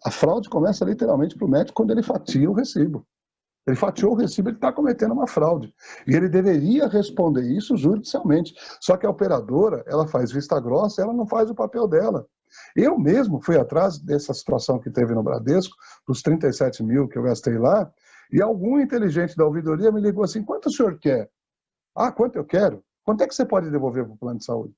a fraude começa literalmente para o médico quando ele fatia o recibo. Ele fatiou o recibo, ele está cometendo uma fraude. E ele deveria responder isso judicialmente. Só que a operadora, ela faz vista grossa, ela não faz o papel dela. Eu mesmo fui atrás dessa situação que teve no Bradesco, dos 37 mil que eu gastei lá, e algum inteligente da ouvidoria me ligou assim, quanto o senhor quer? Ah, quanto eu quero? Quanto é que você pode devolver para o plano de saúde?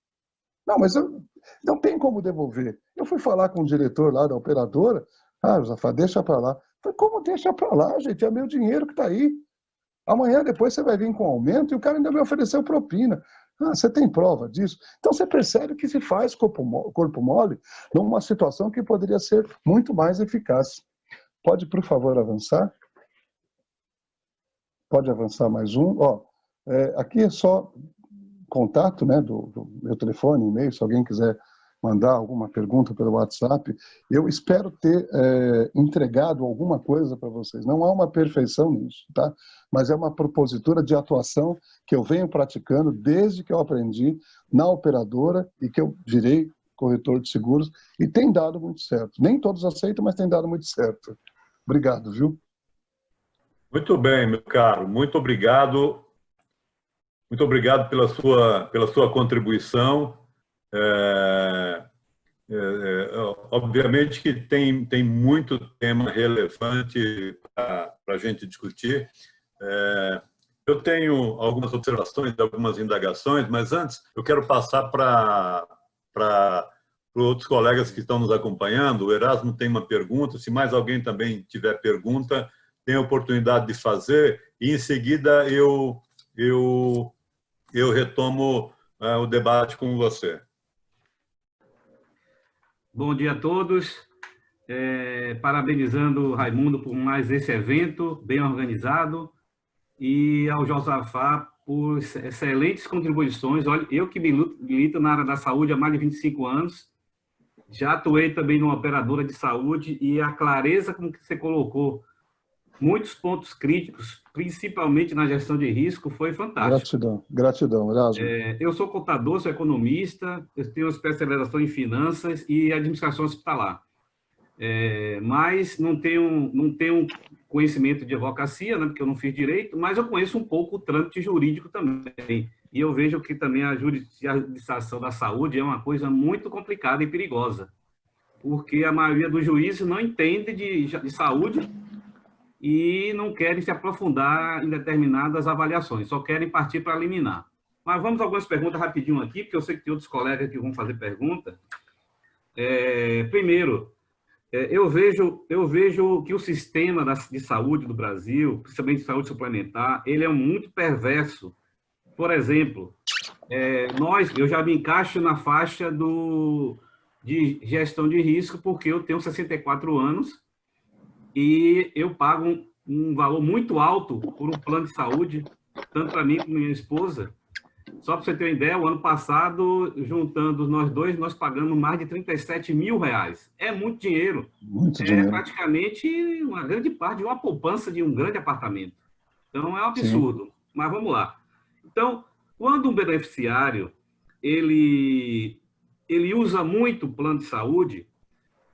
Não, mas eu não tem como devolver. Eu fui falar com o diretor lá da operadora, Josafá, deixa para lá. Falei, como deixa para lá, gente? É meu dinheiro que está aí. Amanhã, depois, você vai vir com aumento e o cara ainda me ofereceu propina. Você tem prova disso? Então, você percebe que se faz corpo mole numa situação que poderia ser muito mais eficaz. Pode, por favor, avançar? Pode avançar mais um. Aqui é só contato, né, do meu telefone, e-mail, se alguém quiser mandar alguma pergunta pelo WhatsApp. Eu espero ter entregado alguma coisa para vocês. Não há uma perfeição nisso, tá? Mas é uma propositura de atuação que eu venho praticando desde que eu aprendi na operadora e que eu virei corretor de seguros e tem dado muito certo. Nem todos aceitam, mas tem dado muito certo. Obrigado, viu? Muito bem, meu caro. Muito obrigado. Muito obrigado pela sua contribuição. Obviamente que tem muito tema relevante para a gente discutir. Eu tenho algumas observações, algumas indagações, mas antes eu quero passar para outros colegas que estão nos acompanhando. O Erasmo tem uma pergunta, se mais alguém também tiver pergunta, tem a oportunidade de fazer, e em seguida eu retomo o debate com você. Bom dia a todos. Parabenizando o Raimundo por mais esse evento bem organizado e ao Josafá por excelentes contribuições. Olha, eu que milito na área da saúde há mais de 25 anos, já atuei também numa operadora de saúde e a clareza com que você colocou muitos pontos críticos, principalmente na gestão de risco, foi fantástico. Gratidão, Erasmo. Eu sou contador, sou economista, eu tenho especialização em finanças e administração hospitalar. Mas não tenho conhecimento de advocacia, né, porque eu não fiz direito, mas eu conheço um pouco o trâmite jurídico também. E eu vejo que também a judicialização da saúde é uma coisa muito complicada e perigosa, porque a maioria dos juízes não entende de saúde e não querem se aprofundar em determinadas avaliações, só querem partir para liminar. Mas vamos a algumas perguntas rapidinho aqui, porque eu sei que tem outros colegas que vão fazer pergunta. Primeiro, eu vejo que o sistema de saúde do Brasil, principalmente de saúde suplementar, ele é muito perverso. Por exemplo, eu já me encaixo na faixa de gestão de risco, porque eu tenho 64 anos e eu pago um valor muito alto por um plano de saúde, tanto para mim como minha esposa. Só para você ter uma ideia, o ano passado, juntando nós dois, nós pagamos mais de 37 mil reais. É muito dinheiro. Muito dinheiro. Praticamente uma grande parte de uma poupança de um grande apartamento. Então, é um absurdo. Sim. Mas vamos lá. Então, quando um beneficiário ele usa muito o plano de saúde,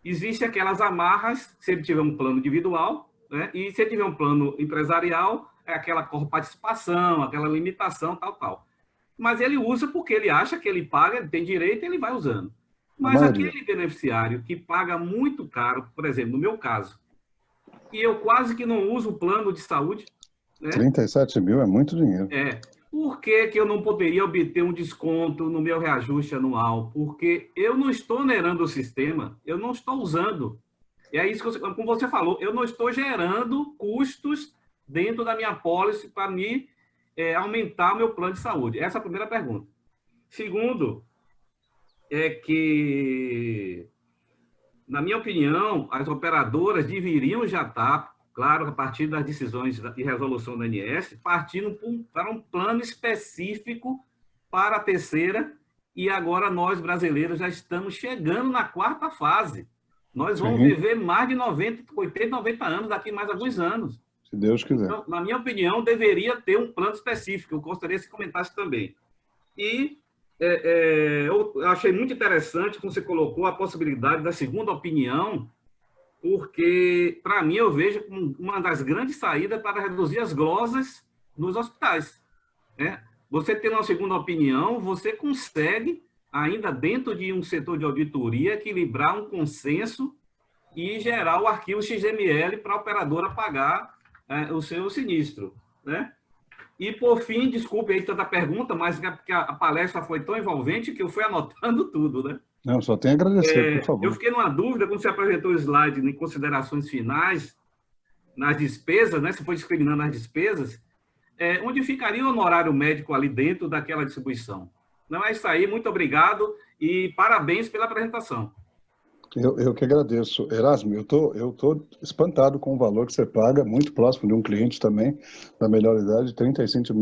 existem aquelas amarras, se ele tiver um plano individual, né? E se ele tiver um plano empresarial, é aquela participação, aquela limitação, tal. Mas ele usa porque ele acha que ele paga, ele tem direito, ele vai usando. Mas aquele beneficiário que paga muito caro, por exemplo, no meu caso, e eu quase que não uso o plano de saúde... Né? 37 mil é muito dinheiro. Por que eu não poderia obter um desconto no meu reajuste anual? Porque eu não estou onerando o sistema, eu não estou usando. E é isso que como você falou, eu não estou gerando custos dentro da minha pólice para me aumentar o meu plano de saúde. Essa é a primeira pergunta. Segundo, é que, na minha opinião, as operadoras deveriam já estar, claro, a partir das decisões de resolução da ANS, partindo para um plano específico para a terceira, e agora nós, brasileiros, já estamos chegando na quarta fase. Nós vamos viver mais de 80, 90 anos daqui mais alguns anos. Se Deus quiser. Então, na minha opinião, deveria ter um plano específico. Eu gostaria que você comentasse também. E Eu achei muito interessante como você colocou a possibilidade da segunda opinião, porque, para mim, eu vejo como uma das grandes saídas para reduzir as glosas nos hospitais, né? Você tendo uma segunda opinião, você consegue, ainda dentro de um setor de auditoria, equilibrar um consenso e gerar o arquivo XML para a operadora pagar o seu sinistro, né? E, por fim, desculpe aí tanta pergunta, mas é porque a palestra foi tão envolvente que eu fui anotando tudo, né? Não, só tenho a agradecer, por Eu favor. fiquei numa dúvida, quando você apresentou o slide em considerações finais, nas despesas, né? Você foi discriminando as despesas, onde ficaria o honorário médico ali dentro daquela distribuição? Não é isso aí, muito obrigado e parabéns pela apresentação. Eu que agradeço. Erasmo, eu tô espantado com o valor que você paga, muito próximo de um cliente também, da melhor idade, 37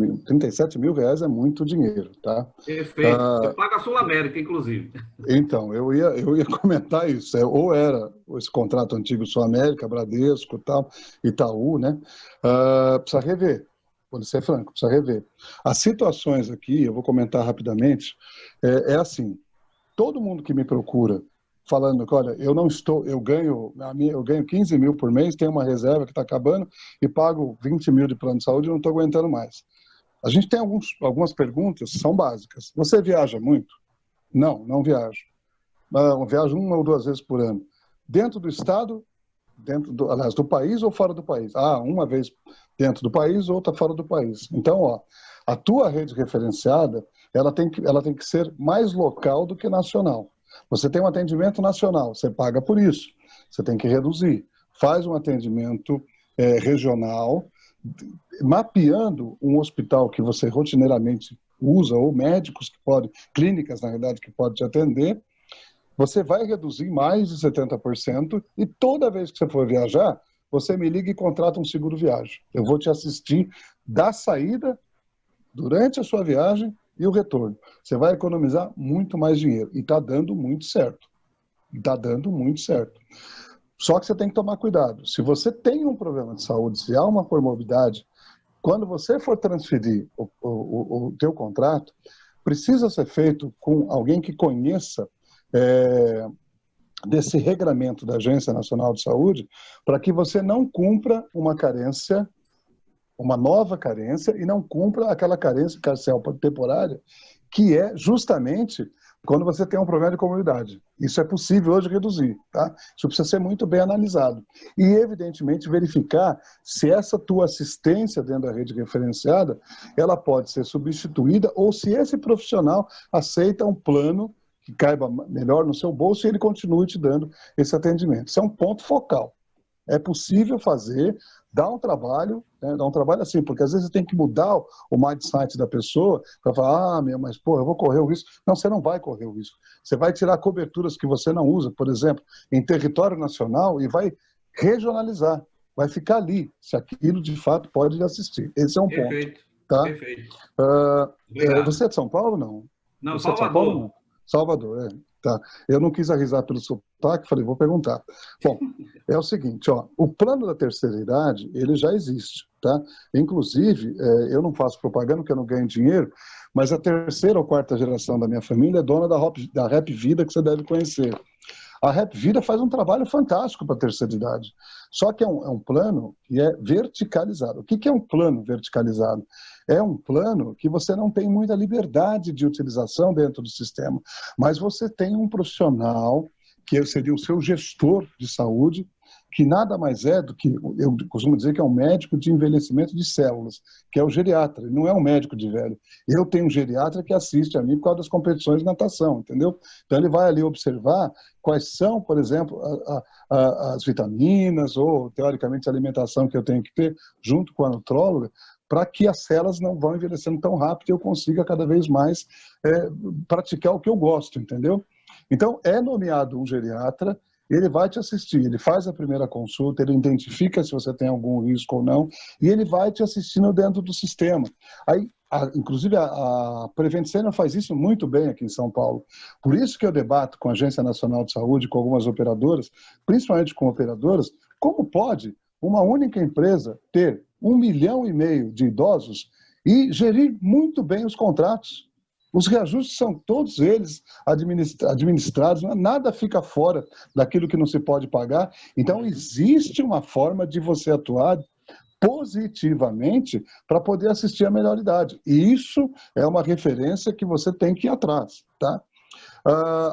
mil reais é muito dinheiro, tá? Perfeito. Eu pago a Sul América, inclusive. Então, eu ia comentar isso. Ou era esse contrato antigo Sul América, Bradesco, tal, Itaú, né? Precisa rever. Vou ser franco, precisa rever. As situações aqui, eu vou comentar rapidamente, assim, todo mundo que me procura falando que, olha, eu ganho 15 mil por mês, tenho uma reserva que está acabando e pago 20 mil de plano de saúde e não estou aguentando mais. A gente tem algumas perguntas, são básicas. Você viaja muito? Não, não viajo. Eu viajo 1 ou 2 vezes por ano. Dentro do estado, aliás, do país ou fora do país? Uma vez dentro do país, outra fora do país. Então, a tua rede referenciada, ela tem que ser mais local do que nacional. Você tem um atendimento nacional, você paga por isso. Você tem que reduzir. Faz um atendimento regional, mapeando um hospital que você rotineiramente usa, ou médicos clínicas, na verdade, que podem te atender. Você vai reduzir mais de 70% e toda vez que você for viajar, você me liga e contrata um seguro viagem. Eu vou te assistir da saída, durante a sua viagem e o retorno. Você vai economizar muito mais dinheiro. E está dando muito certo. Está dando muito certo. Só que você tem que tomar cuidado. Se você tem um problema de saúde, se há uma comorbidade, quando você for transferir o teu contrato, precisa ser feito com alguém que conheça desse regramento da Agência Nacional de Saúde, para que você não cumpra uma carência, uma nova carência, e não cumpra aquela carência carcial temporária, que é justamente quando você tem um problema de comorbidade. Isso é possível hoje reduzir, tá? Isso precisa ser muito bem analisado. E, evidentemente, verificar se essa tua assistência dentro da rede referenciada, ela pode ser substituída, ou se esse profissional aceita um plano que caiba melhor no seu bolso e ele continue te dando esse atendimento. Isso é um ponto focal. É possível fazer, dá um trabalho assim, porque às vezes você tem que mudar o mindset da pessoa para falar, mas pô, eu vou correr o risco. Não, você não vai correr o risco. Você vai tirar coberturas que você não usa, por exemplo, em território nacional e vai regionalizar. Vai ficar ali, se aquilo de fato pode assistir. Esse é um Perfeito. ponto. Tá? Perfeito. Você é de São Paulo, não? Não, Você é de São Salvador. Paulo, não? Salvador, tá. Eu não quis arriscar pelo sotaque, falei, vou perguntar. Bom, é o seguinte, o plano da terceira idade, ele já existe, tá? Inclusive, eu não faço propaganda porque eu não ganho dinheiro, mas a terceira ou quarta geração da minha família é dona da Rap Vida, que você deve conhecer. A Rap Vida faz um trabalho fantástico para a terceira idade. Só que é um plano que é verticalizado. O que é um plano verticalizado? É um plano que você não tem muita liberdade de utilização dentro do sistema, mas você tem um profissional, que seria o seu gestor de saúde, que nada mais é do que, eu costumo dizer que é um médico de envelhecimento de células, que é o geriatra, ele não é um médico de velho. Eu tenho um geriatra que assiste a mim por causa das competições de natação, entendeu? Então ele vai ali observar quais são, por exemplo, as vitaminas ou, teoricamente, a alimentação que eu tenho que ter junto com a nutróloga, para que as células não vão envelhecendo tão rápido e eu consiga cada vez mais praticar o que eu gosto, entendeu? Então, é nomeado um geriatra, ele vai te assistir, ele faz a primeira consulta, ele identifica se você tem algum risco ou não, e ele vai te assistindo dentro do sistema. Aí, inclusive, a Prevent Senior faz isso muito bem aqui em São Paulo. Por isso que eu debato com a Agência Nacional de Saúde, com algumas operadoras, principalmente com operadoras, como pode uma única empresa ter 1,5 milhão de idosos e gerir muito bem os contratos. Os reajustes são todos eles administrados, nada fica fora daquilo que não se pode pagar. Então, existe uma forma de você atuar positivamente para poder assistir à melhor idade. E isso é uma referência que você tem que ir atrás, tá?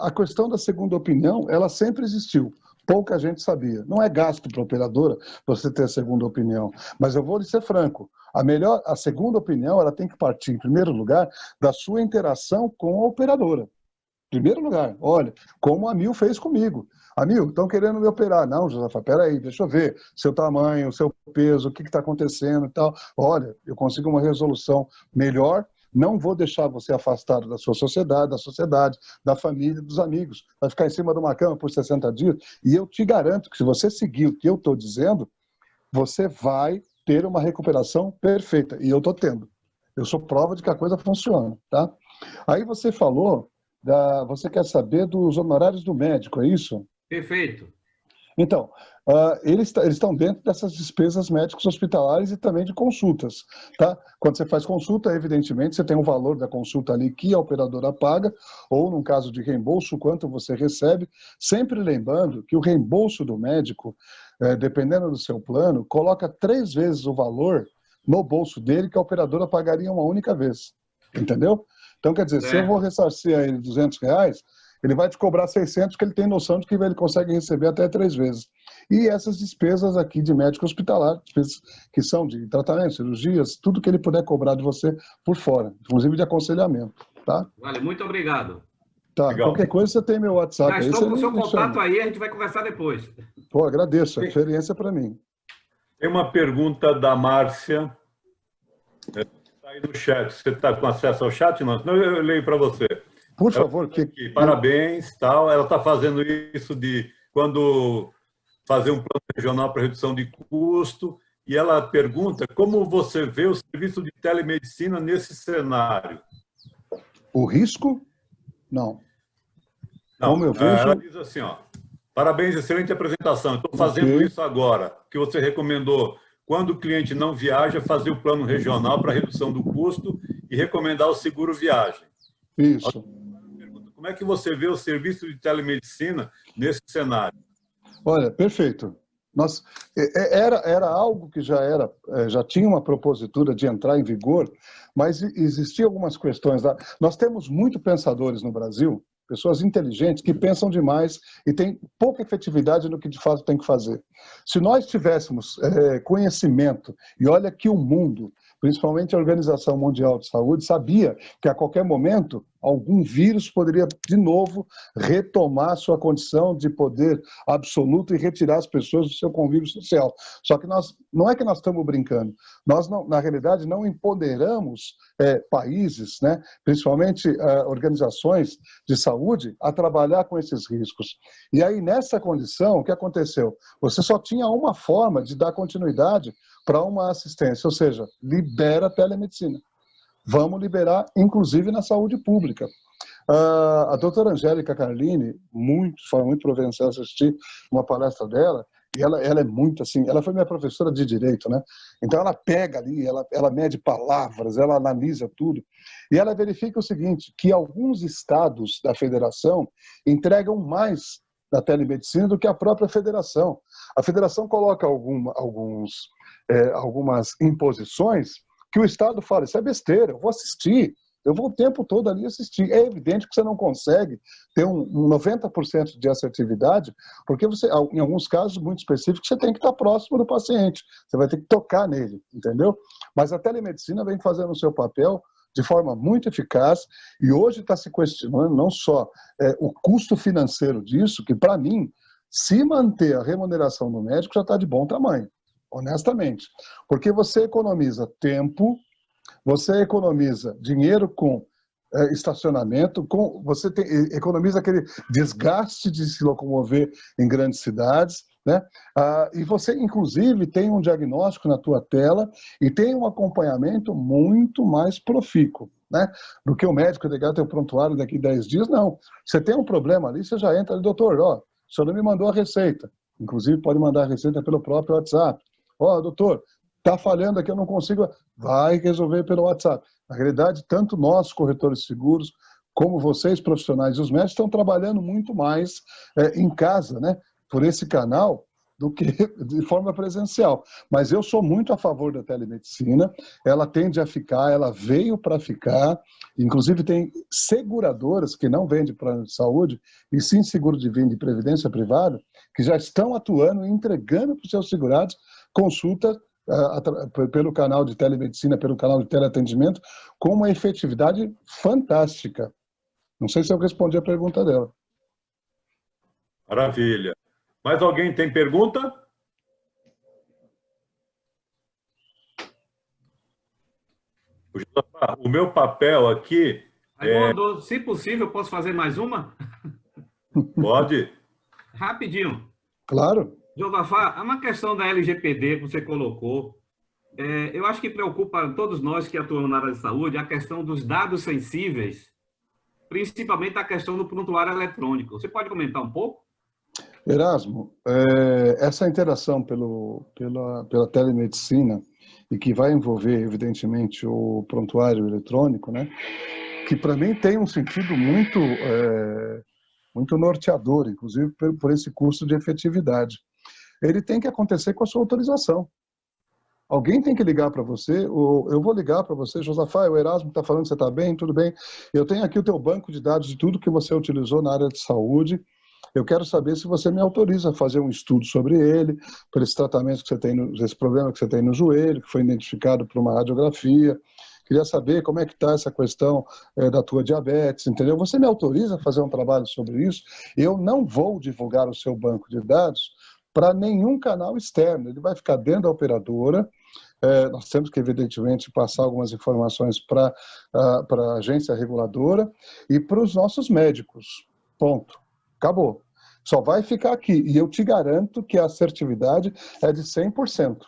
A questão da segunda opinião, ela sempre existiu. Pouca gente sabia. Não é gasto para a operadora você ter a segunda opinião. Mas eu vou lhe ser franco. A segunda opinião, ela tem que partir, em primeiro lugar, da sua interação com a operadora. Em primeiro lugar, olha, como a Mil fez comigo. A Mil, estão querendo me operar. Não, Josafa, peraí, deixa eu ver seu tamanho, seu peso, o que está acontecendo e tal. Olha, eu consigo uma resolução melhor, não vou deixar você afastado da sua sociedade, da família, dos amigos. Vai ficar em cima de uma cama por 60 dias. E eu te garanto que se você seguir o que eu estou dizendo, você vai ter uma recuperação perfeita. E eu estou tendo. Eu sou prova de que a coisa funciona, tá? Aí você falou, você quer saber dos honorários do médico, é isso? Perfeito. Então, eles estão dentro dessas despesas médicas hospitalares e também de consultas, tá? Quando você faz consulta, evidentemente, você tem o valor da consulta ali que a operadora paga, ou, num caso de reembolso, quanto você recebe, sempre lembrando que o reembolso do médico, dependendo do seu plano, coloca 3 vezes o valor no bolso dele que a operadora pagaria uma única vez, entendeu? Então, quer dizer, se eu vou ressarcir a ele R$200, ele vai te cobrar 600, porque ele tem noção de que ele consegue receber até 3 vezes. E essas despesas aqui de médico hospitalar, despesas que são de tratamento, cirurgias, tudo que ele puder cobrar de você por fora, inclusive de aconselhamento, tá? Vale, muito obrigado. Tá, Legal. Qualquer coisa você tem meu WhatsApp. Já aí, estou com o seu me contato chama. aí, a gente vai conversar depois. Pô, agradeço, a experiência para mim. Tem uma pergunta da Márcia. Está aí no chat. Você está com acesso ao chat? Não, senão eu leio para você. Por favor. Parabéns, tal. Ela está fazendo isso de quando fazer um plano regional para redução de custo. E ela pergunta como você vê o serviço de telemedicina nesse cenário. O risco? Não. Não, Como eu vejo... ela diz assim, ó, parabéns, excelente apresentação. Estou fazendo isso agora, que você recomendou, quando o cliente não viaja, fazer o plano regional para redução do custo e recomendar o seguro viagem. Isso. Como é que você vê o serviço de telemedicina nesse cenário? Olha, perfeito. Era algo que já tinha uma propositura de entrar em vigor, mas existiam algumas questões lá. Nós temos muitos pensadores no Brasil, pessoas inteligentes que pensam demais e têm pouca efetividade no que de fato tem que fazer. Se nós tivéssemos conhecimento, e olha que o mundo, principalmente a Organização Mundial de Saúde, sabia que a qualquer momento algum vírus poderia de novo retomar sua condição de poder absoluto e retirar as pessoas do seu convívio social. Só que não é que nós estamos brincando, nós não, na realidade não empoderamos países, né, principalmente organizações de saúde, a trabalhar com esses riscos. E aí nessa condição, o que aconteceu? Você só tinha uma forma de dar continuidade para uma assistência, ou seja, libera a telemedicina. Vamos liberar, inclusive, na saúde pública. A doutora Angélica Carlini, foi muito providencial assistir uma palestra dela, e ela é muito assim, ela foi minha professora de Direito, né? Então ela pega ali, ela mede palavras, ela analisa tudo, e ela verifica o seguinte, que alguns estados da federação entregam mais da telemedicina do que a própria federação. A federação coloca algumas imposições que o Estado fala, isso é besteira, eu vou assistir, eu vou o tempo todo ali assistir. É evidente que você não consegue ter um 90% de assertividade, porque você, em alguns casos muito específicos, você tem que estar próximo do paciente, você vai ter que tocar nele, entendeu? Mas a telemedicina vem fazendo o seu papel de forma muito eficaz, e hoje está se questionando não só o custo financeiro disso, que para mim, se manter a remuneração do médico já está de bom tamanho, honestamente. Porque você economiza tempo, você economiza dinheiro com estacionamento, você economiza aquele desgaste de se locomover em grandes cidades, né? E você, inclusive, tem um diagnóstico na tua tela e tem um acompanhamento muito mais profícuo, né? Do que o médico ligar teu prontuário daqui 10 dias, não. Você tem um problema ali, você já entra ali, doutor, ó, o senhor não me mandou a receita. Inclusive, pode mandar a receita pelo próprio WhatsApp. Ó, doutor, está falhando aqui, eu não consigo, vai resolver pelo WhatsApp. Na realidade, tanto nós, corretores de seguros, como vocês, profissionais e os médicos, estão trabalhando muito mais em casa, né, por esse canal, do que de forma presencial. Mas eu sou muito a favor da telemedicina, ela tende a ficar, ela veio para ficar, inclusive tem seguradoras que não vendem plano de saúde, e sim seguro de vida e previdência privada, que já estão atuando e entregando para os seus segurados consulta pelo canal de telemedicina, pelo canal de teleatendimento, com uma efetividade fantástica. Não sei se eu respondi a pergunta dela. Maravilha. Mais alguém tem pergunta? O meu papel aqui Raimundo, se possível, posso fazer mais uma? Pode. Rapidinho. Claro. Josafá, é uma questão da LGPD que você colocou. Eu acho que preocupa todos nós que atuamos na área de saúde a questão dos dados sensíveis, principalmente a questão do prontuário eletrônico. Você pode comentar um pouco? Erasmo, essa interação pela telemedicina, e que vai envolver, evidentemente, o prontuário eletrônico, né, que para mim tem um sentido muito norteador, inclusive por esse custo de efetividade. Ele tem que acontecer com a sua autorização. Alguém tem que ligar para você, ou eu vou ligar para você, Josafá, o Erasmo está falando que você está bem, tudo bem. Eu tenho aqui o teu banco de dados de tudo que você utilizou na área de saúde. Eu quero saber se você me autoriza a fazer um estudo sobre ele, por esse tratamento que você tem, esse problema que você tem no joelho, que foi identificado por uma radiografia. Queria saber como é que está essa questão da tua diabetes, entendeu? Você me autoriza a fazer um trabalho sobre isso? Eu não vou divulgar o seu banco de dados para nenhum canal externo. Ele vai ficar dentro da operadora. Nós temos que, evidentemente, passar algumas informações para a agência reguladora e para os nossos médicos. Ponto. Acabou. Só vai ficar aqui. E eu te garanto que a assertividade é de 100%.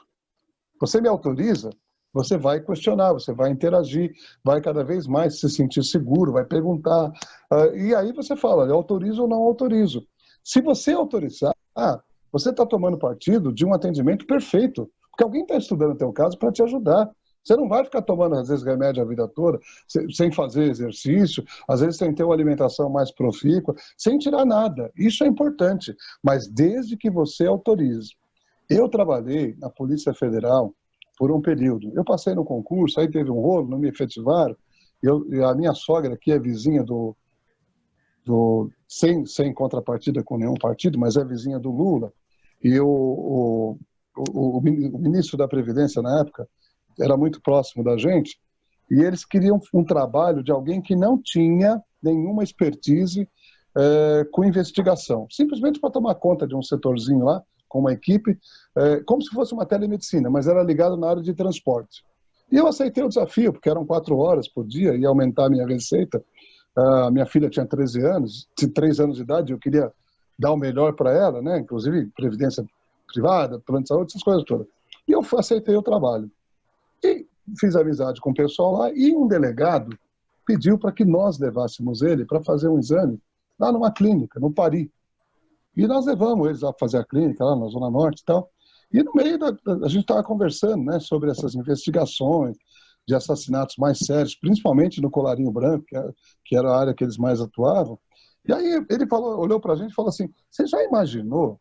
Você me autoriza? Você vai questionar, você vai interagir, vai cada vez mais se sentir seguro, vai perguntar. E aí você fala, eu autorizo ou não autorizo. Se você autorizar, você está tomando partido de um atendimento perfeito, porque alguém está estudando o teu caso para te ajudar. Você não vai ficar tomando, às vezes, remédio a vida toda, sem fazer exercício, às vezes sem ter uma alimentação mais profícua, sem tirar nada. Isso é importante, mas desde que você autorize. Eu trabalhei na Polícia Federal por um período. Eu passei no concurso, aí teve um rolo, não me efetivaram. A minha sogra aqui é vizinha sem contrapartida com nenhum partido, mas é vizinha do Lula. E o ministro da Previdência, na época, era muito próximo da gente, e eles queriam um trabalho de alguém que não tinha nenhuma expertise com investigação, simplesmente para tomar conta de um setorzinho lá, com uma equipe, como se fosse uma telemedicina, mas era ligado na área de transporte. E eu aceitei o desafio, porque eram 4 horas por dia, ia aumentar a minha receita. Minha filha tinha 13 anos, de 3 anos de idade, eu queria dar o melhor para ela, né? Inclusive previdência privada, plano de saúde, essas coisas todas. E eu aceitei o trabalho. E fiz amizade com o pessoal lá, e um delegado pediu para que nós levássemos ele para fazer um exame lá numa clínica, no Paris. E nós levamos eles lá para fazer a clínica, lá na Zona Norte e tal. E no meio a gente estava conversando, né, sobre essas investigações de assassinatos mais sérios, principalmente no Colarinho Branco, que era a área que eles mais atuavam. E aí ele olhou para a gente e falou assim, você já imaginou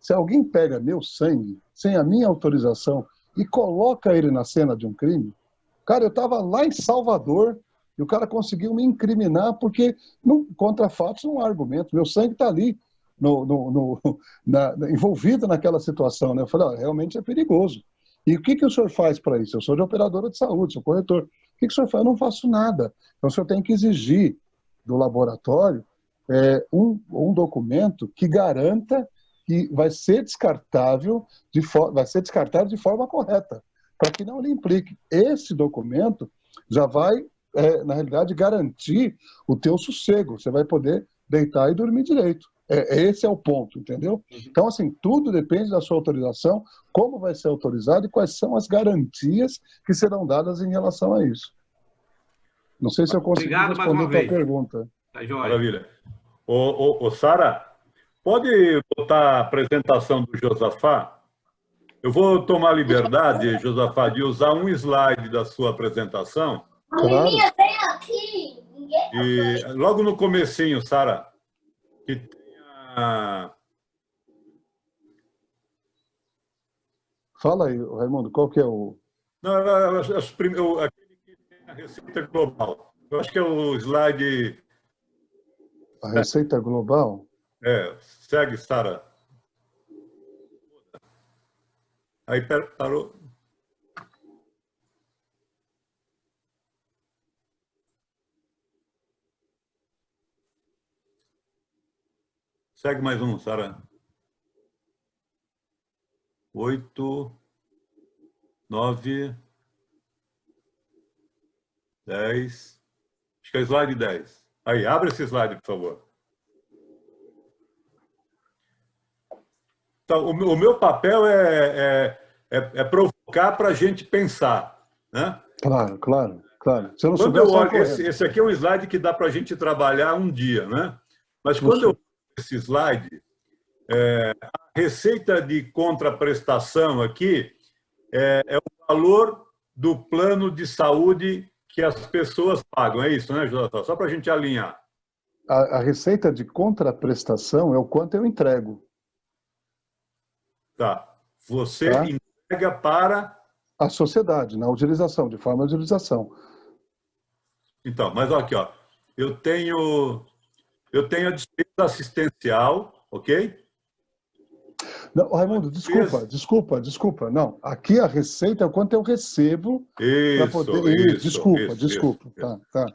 se alguém pega meu sangue sem a minha autorização e coloca ele na cena de um crime? Cara, eu estava lá em Salvador e o cara conseguiu me incriminar porque contra fatos não há argumento. Meu sangue está ali, envolvido naquela situação. Né? Eu falei, realmente é perigoso. E o que o senhor faz para isso? Eu sou de operadora de saúde, sou corretor. O que o senhor faz? Eu não faço nada. Então o senhor tem que exigir do laboratório um documento que garanta que vai ser descartável de forma correta, para que não lhe implique. Esse documento já vai, na realidade, garantir o teu sossego. Você vai poder deitar e dormir direito. Esse é o ponto, entendeu? Então, assim, tudo depende da sua autorização, como vai ser autorizado e quais são as garantias que serão dadas em relação a isso. Não sei se eu consegui responder a tua pergunta. Tá joia. Maravilha. Sara, pode botar a apresentação do Josafá? Eu vou tomar a liberdade, Josafá, de usar um slide da sua apresentação. Claro. E logo no comecinho, Sara, que tenha... Fala aí, Raimundo, qual que é o... Não, aquele que tem a receita global. Eu acho que é o slide... A receita global? Segue, Sara. Aí parou. Segue mais um, Sara. 8, 9, 10. Acho que é slide 10. Aí, abre esse slide, por favor. Então, o meu papel é provocar para a gente pensar, né? Claro, claro, claro. Se eu não Quando souber, eu eu saio olho, correndo. esse aqui é um slide que dá para a gente trabalhar um dia, né? Mas quando eu olho esse slide, a receita de contraprestação aqui é o valor do plano de saúde que as pessoas pagam. É isso, né, José? Só para a gente alinhar. A receita de contraprestação é o quanto eu entrego. Tá. Você Tá? entrega para... A sociedade, na utilização, de forma de utilização. Então, mas aqui, ó, eu tenho a despesa assistencial, ok? Não, Raimundo, desculpa. Não, aqui a receita é o quanto eu recebo para poder... Desculpa. Tá.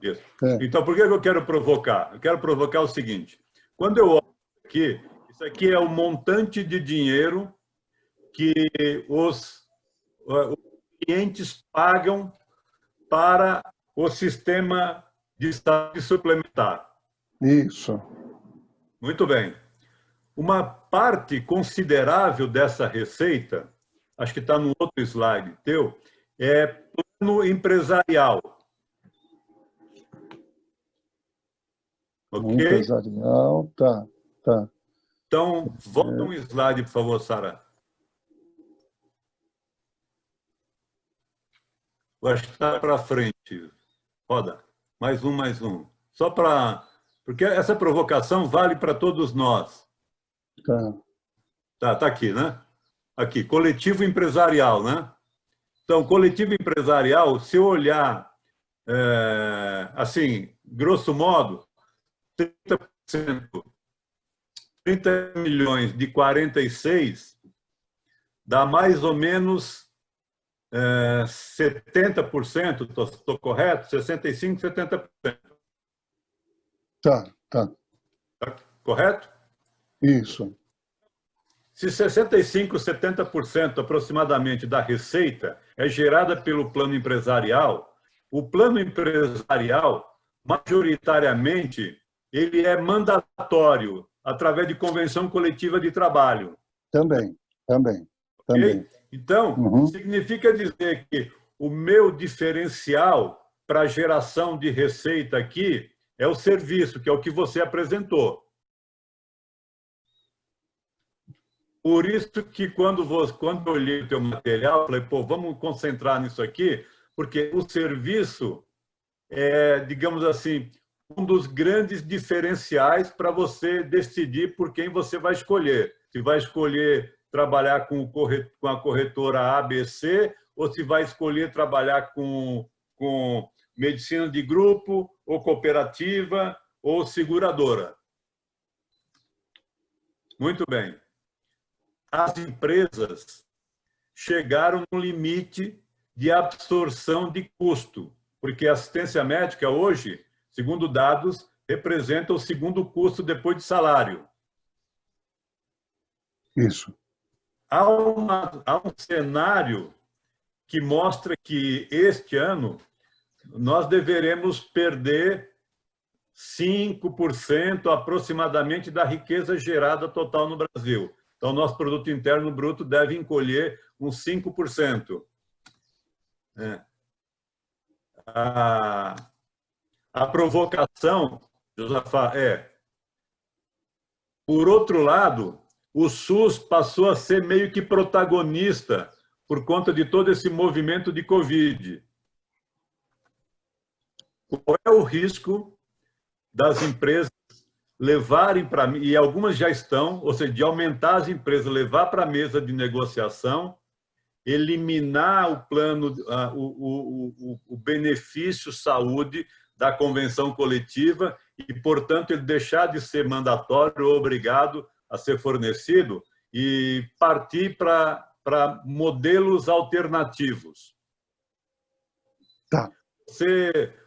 Então, por que eu quero provocar? Eu quero provocar o seguinte. Quando eu olho aqui, isso aqui é o montante de dinheiro que os clientes pagam para o sistema de saúde suplementar. Isso. Muito bem. Uma parte considerável dessa receita, acho que está no outro slide teu, é plano empresarial. Ok? Empresarial, tá. Então, volta um slide, por favor, Sara. Eu acho que está para frente. Roda. Mais um. Só para... Porque essa provocação vale para todos nós. Tá aqui, né? Aqui, coletivo empresarial, né? Então, coletivo empresarial, se eu olhar, assim, grosso modo, 30%, 30 milhões de 46 dá mais ou menos 70%, estou correto? 65%, 70%. Tá. Tá correto? Isso. Se 65%, 70% aproximadamente da receita é gerada pelo plano empresarial, o plano empresarial, majoritariamente, ele é mandatório através de convenção coletiva de trabalho. Também. Okay? Então, significa dizer que o meu diferencial para a geração de receita aqui é o serviço, que é o que você apresentou. Por isso que quando eu olhei o teu material, eu falei, vamos concentrar nisso aqui, porque o serviço é, digamos assim, um dos grandes diferenciais para você decidir por quem você vai escolher. Se vai escolher trabalhar com a corretora ABC ou se vai escolher trabalhar com medicina de grupo, ou cooperativa, ou seguradora. Muito bem. As empresas chegaram no limite de absorção de custo, porque a assistência médica hoje, segundo dados, representa o segundo custo depois de salário. Isso. Há um cenário que mostra que este ano nós deveremos perder 5% aproximadamente da riqueza gerada total no Brasil. Então, nosso produto interno bruto deve encolher uns 5%. A provocação, Josafá, por outro lado, o SUS passou a ser meio que protagonista por conta de todo esse movimento de Covid. Qual é o risco das empresas levarem para... E algumas já estão, ou seja, de aumentar as empresas, levar para a mesa de negociação, eliminar o plano, o benefício saúde da convenção coletiva e, portanto, ele deixar de ser mandatório ou obrigado a ser fornecido e partir para modelos alternativos. Tá.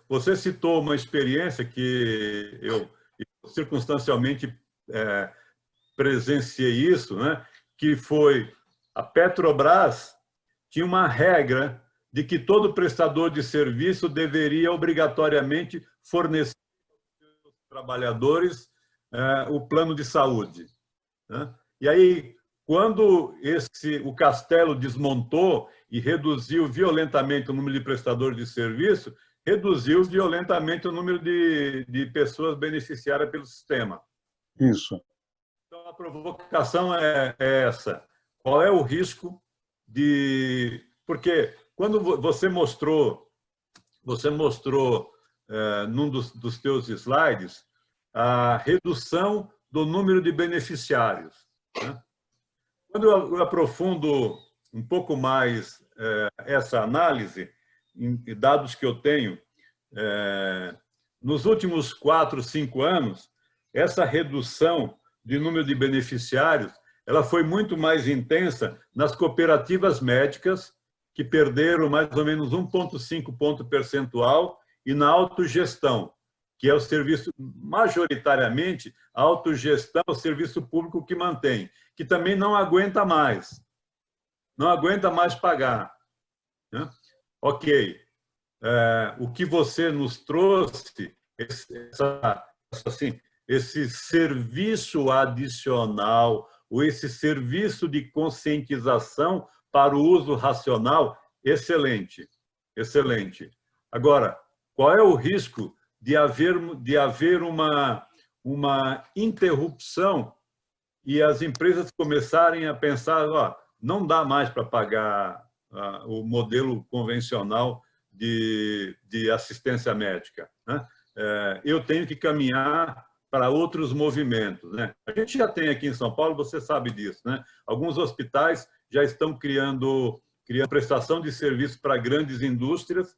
Você citou uma experiência que eu circunstancialmente presenciei isso, né? Que foi a Petrobras tinha uma regra de que todo prestador de serviço deveria obrigatoriamente fornecer aos seus trabalhadores o plano de saúde, né? E aí, quando o Castelo desmontou e reduziu violentamente o número de prestadores de serviço, reduziu violentamente o número de pessoas beneficiadas pelo sistema. Isso. Então, a provocação é essa. Qual é o risco de... Porque quando você mostrou num dos teus slides a redução do número de beneficiários, né? Quando eu aprofundo um pouco mais essa análise, em dados que eu tenho, nos últimos 4, 5 anos, essa redução de número de beneficiários ela foi muito mais intensa nas cooperativas médicas, que perderam mais ou menos 1,5 ponto percentual, e na autogestão, que é o serviço, majoritariamente, a autogestão é o serviço público que mantém, que também não aguenta mais pagar, né? Ok, o que você nos trouxe, esse serviço adicional, ou esse serviço de conscientização para o uso racional, excelente, excelente. Agora, qual é o risco de haver uma interrupção e as empresas começarem a pensar, não dá mais para pagar o modelo convencional de assistência médica, né? Eu tenho que caminhar para outros movimentos, né? A gente já tem aqui em São Paulo, você sabe disso, né? Alguns hospitais já estão criando prestação de serviço para grandes indústrias,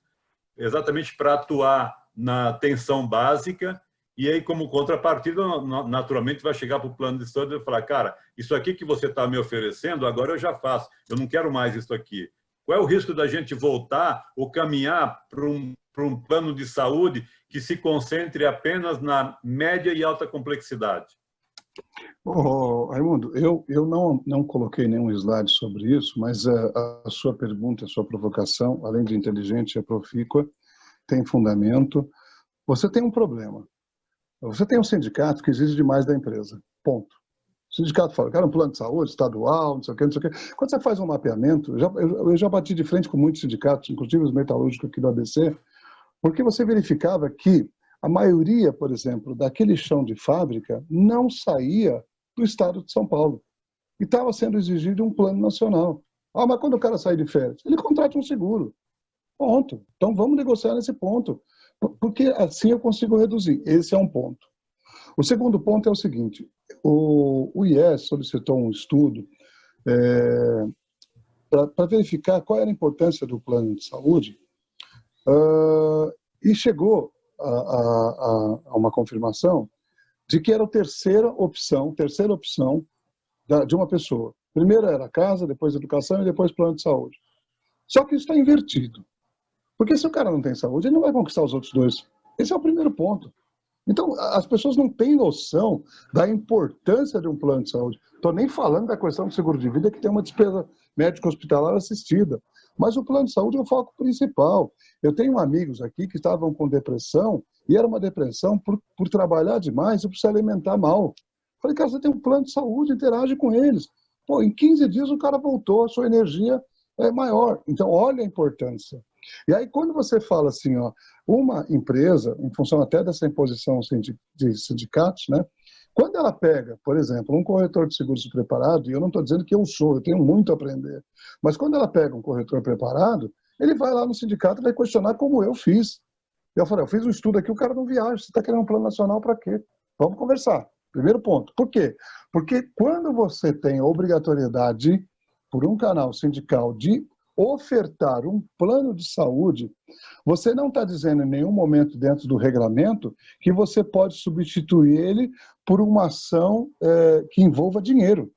exatamente para atuar na atenção básica, e aí, como contrapartida, naturalmente vai chegar para o plano de saúde e falar, cara, isso aqui que você está me oferecendo, agora eu já faço, eu não quero mais isso aqui. Qual é o risco da gente voltar ou caminhar para um plano de saúde que se concentre apenas na média e alta complexidade? Raimundo, eu não coloquei nenhum slide sobre isso, mas a sua pergunta, a sua provocação, além de inteligente, é profícua, tem fundamento. Você tem um problema. Você tem um sindicato que exige demais da empresa. Ponto. O sindicato fala, quero um plano de saúde estadual, não sei o quê, não sei o quê. Quando você faz um mapeamento, eu já bati de frente com muitos sindicatos, inclusive os metalúrgicos aqui do ABC, porque você verificava que a maioria, por exemplo, daquele chão de fábrica não saía do estado de São Paulo. E estava sendo exigido um plano nacional. Mas quando o cara sai de férias? Ele contrata um seguro. Ponto. Então vamos negociar nesse ponto. Porque assim eu consigo reduzir. Esse é um ponto. O segundo ponto é o seguinte. O IES solicitou um estudo para verificar qual era a importância do plano de saúde e chegou a uma confirmação de que era a terceira opção de uma pessoa. Primeiro era casa, depois educação e depois plano de saúde. Só que isso está invertido. Porque se o cara não tem saúde, ele não vai conquistar os outros dois. Esse é o primeiro ponto. Então, as pessoas não têm noção da importância de um plano de saúde. Estou nem falando da questão do seguro de vida, que tem uma despesa médica hospitalar assistida. Mas o plano de saúde é o foco principal. Eu tenho amigos aqui que estavam com depressão, e era uma depressão por trabalhar demais e por se alimentar mal. Falei, cara, você tem um plano de saúde, interage com eles. Pô, em 15 dias o cara voltou, a sua energia é maior. Então, olha a importância. E aí, quando você fala assim, uma empresa, em função até dessa imposição de sindicatos, né, Quando ela pega, por exemplo, um corretor de seguros preparado, e eu não estou dizendo que eu sou, eu tenho muito a aprender, mas quando ela pega um corretor preparado, ele vai lá no sindicato e vai questionar como eu fiz. Eu falei, eu fiz um estudo aqui, o cara não viaja, você está querendo um plano nacional para quê? Vamos conversar. Primeiro ponto. Por quê? Porque quando você tem a obrigatoriedade, por um canal sindical, de ofertar um plano de saúde, você não está dizendo em nenhum momento dentro do regulamento que você pode substituir ele por uma ação que envolva dinheiro.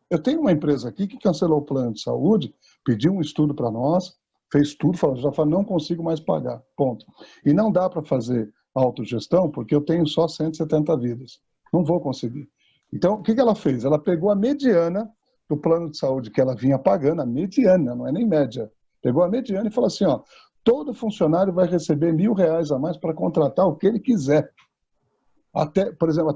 Eu tenho uma empresa aqui que cancelou o plano de saúde, pediu um estudo para nós, fez tudo, já falou, não consigo mais pagar, ponto. E não dá para fazer autogestão porque eu tenho só 170 vidas. Não vou conseguir. Então, o que ela fez? Ela pegou a mediana do plano de saúde que ela vinha pagando, a mediana, não é nem média. Pegou a mediana e falou assim, ó, todo funcionário vai receber R$1.000 a mais para contratar o que ele quiser. Até, por exemplo,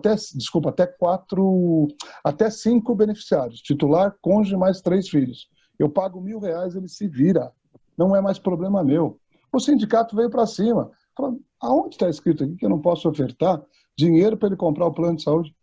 até 5 beneficiários, titular, cônjuge mais 3 filhos. Eu pago R$1.000, ele se vira. Não é mais problema meu. O sindicato veio para cima. Falou, aonde está escrito aqui que eu não posso ofertar dinheiro para ele comprar o plano de saúde?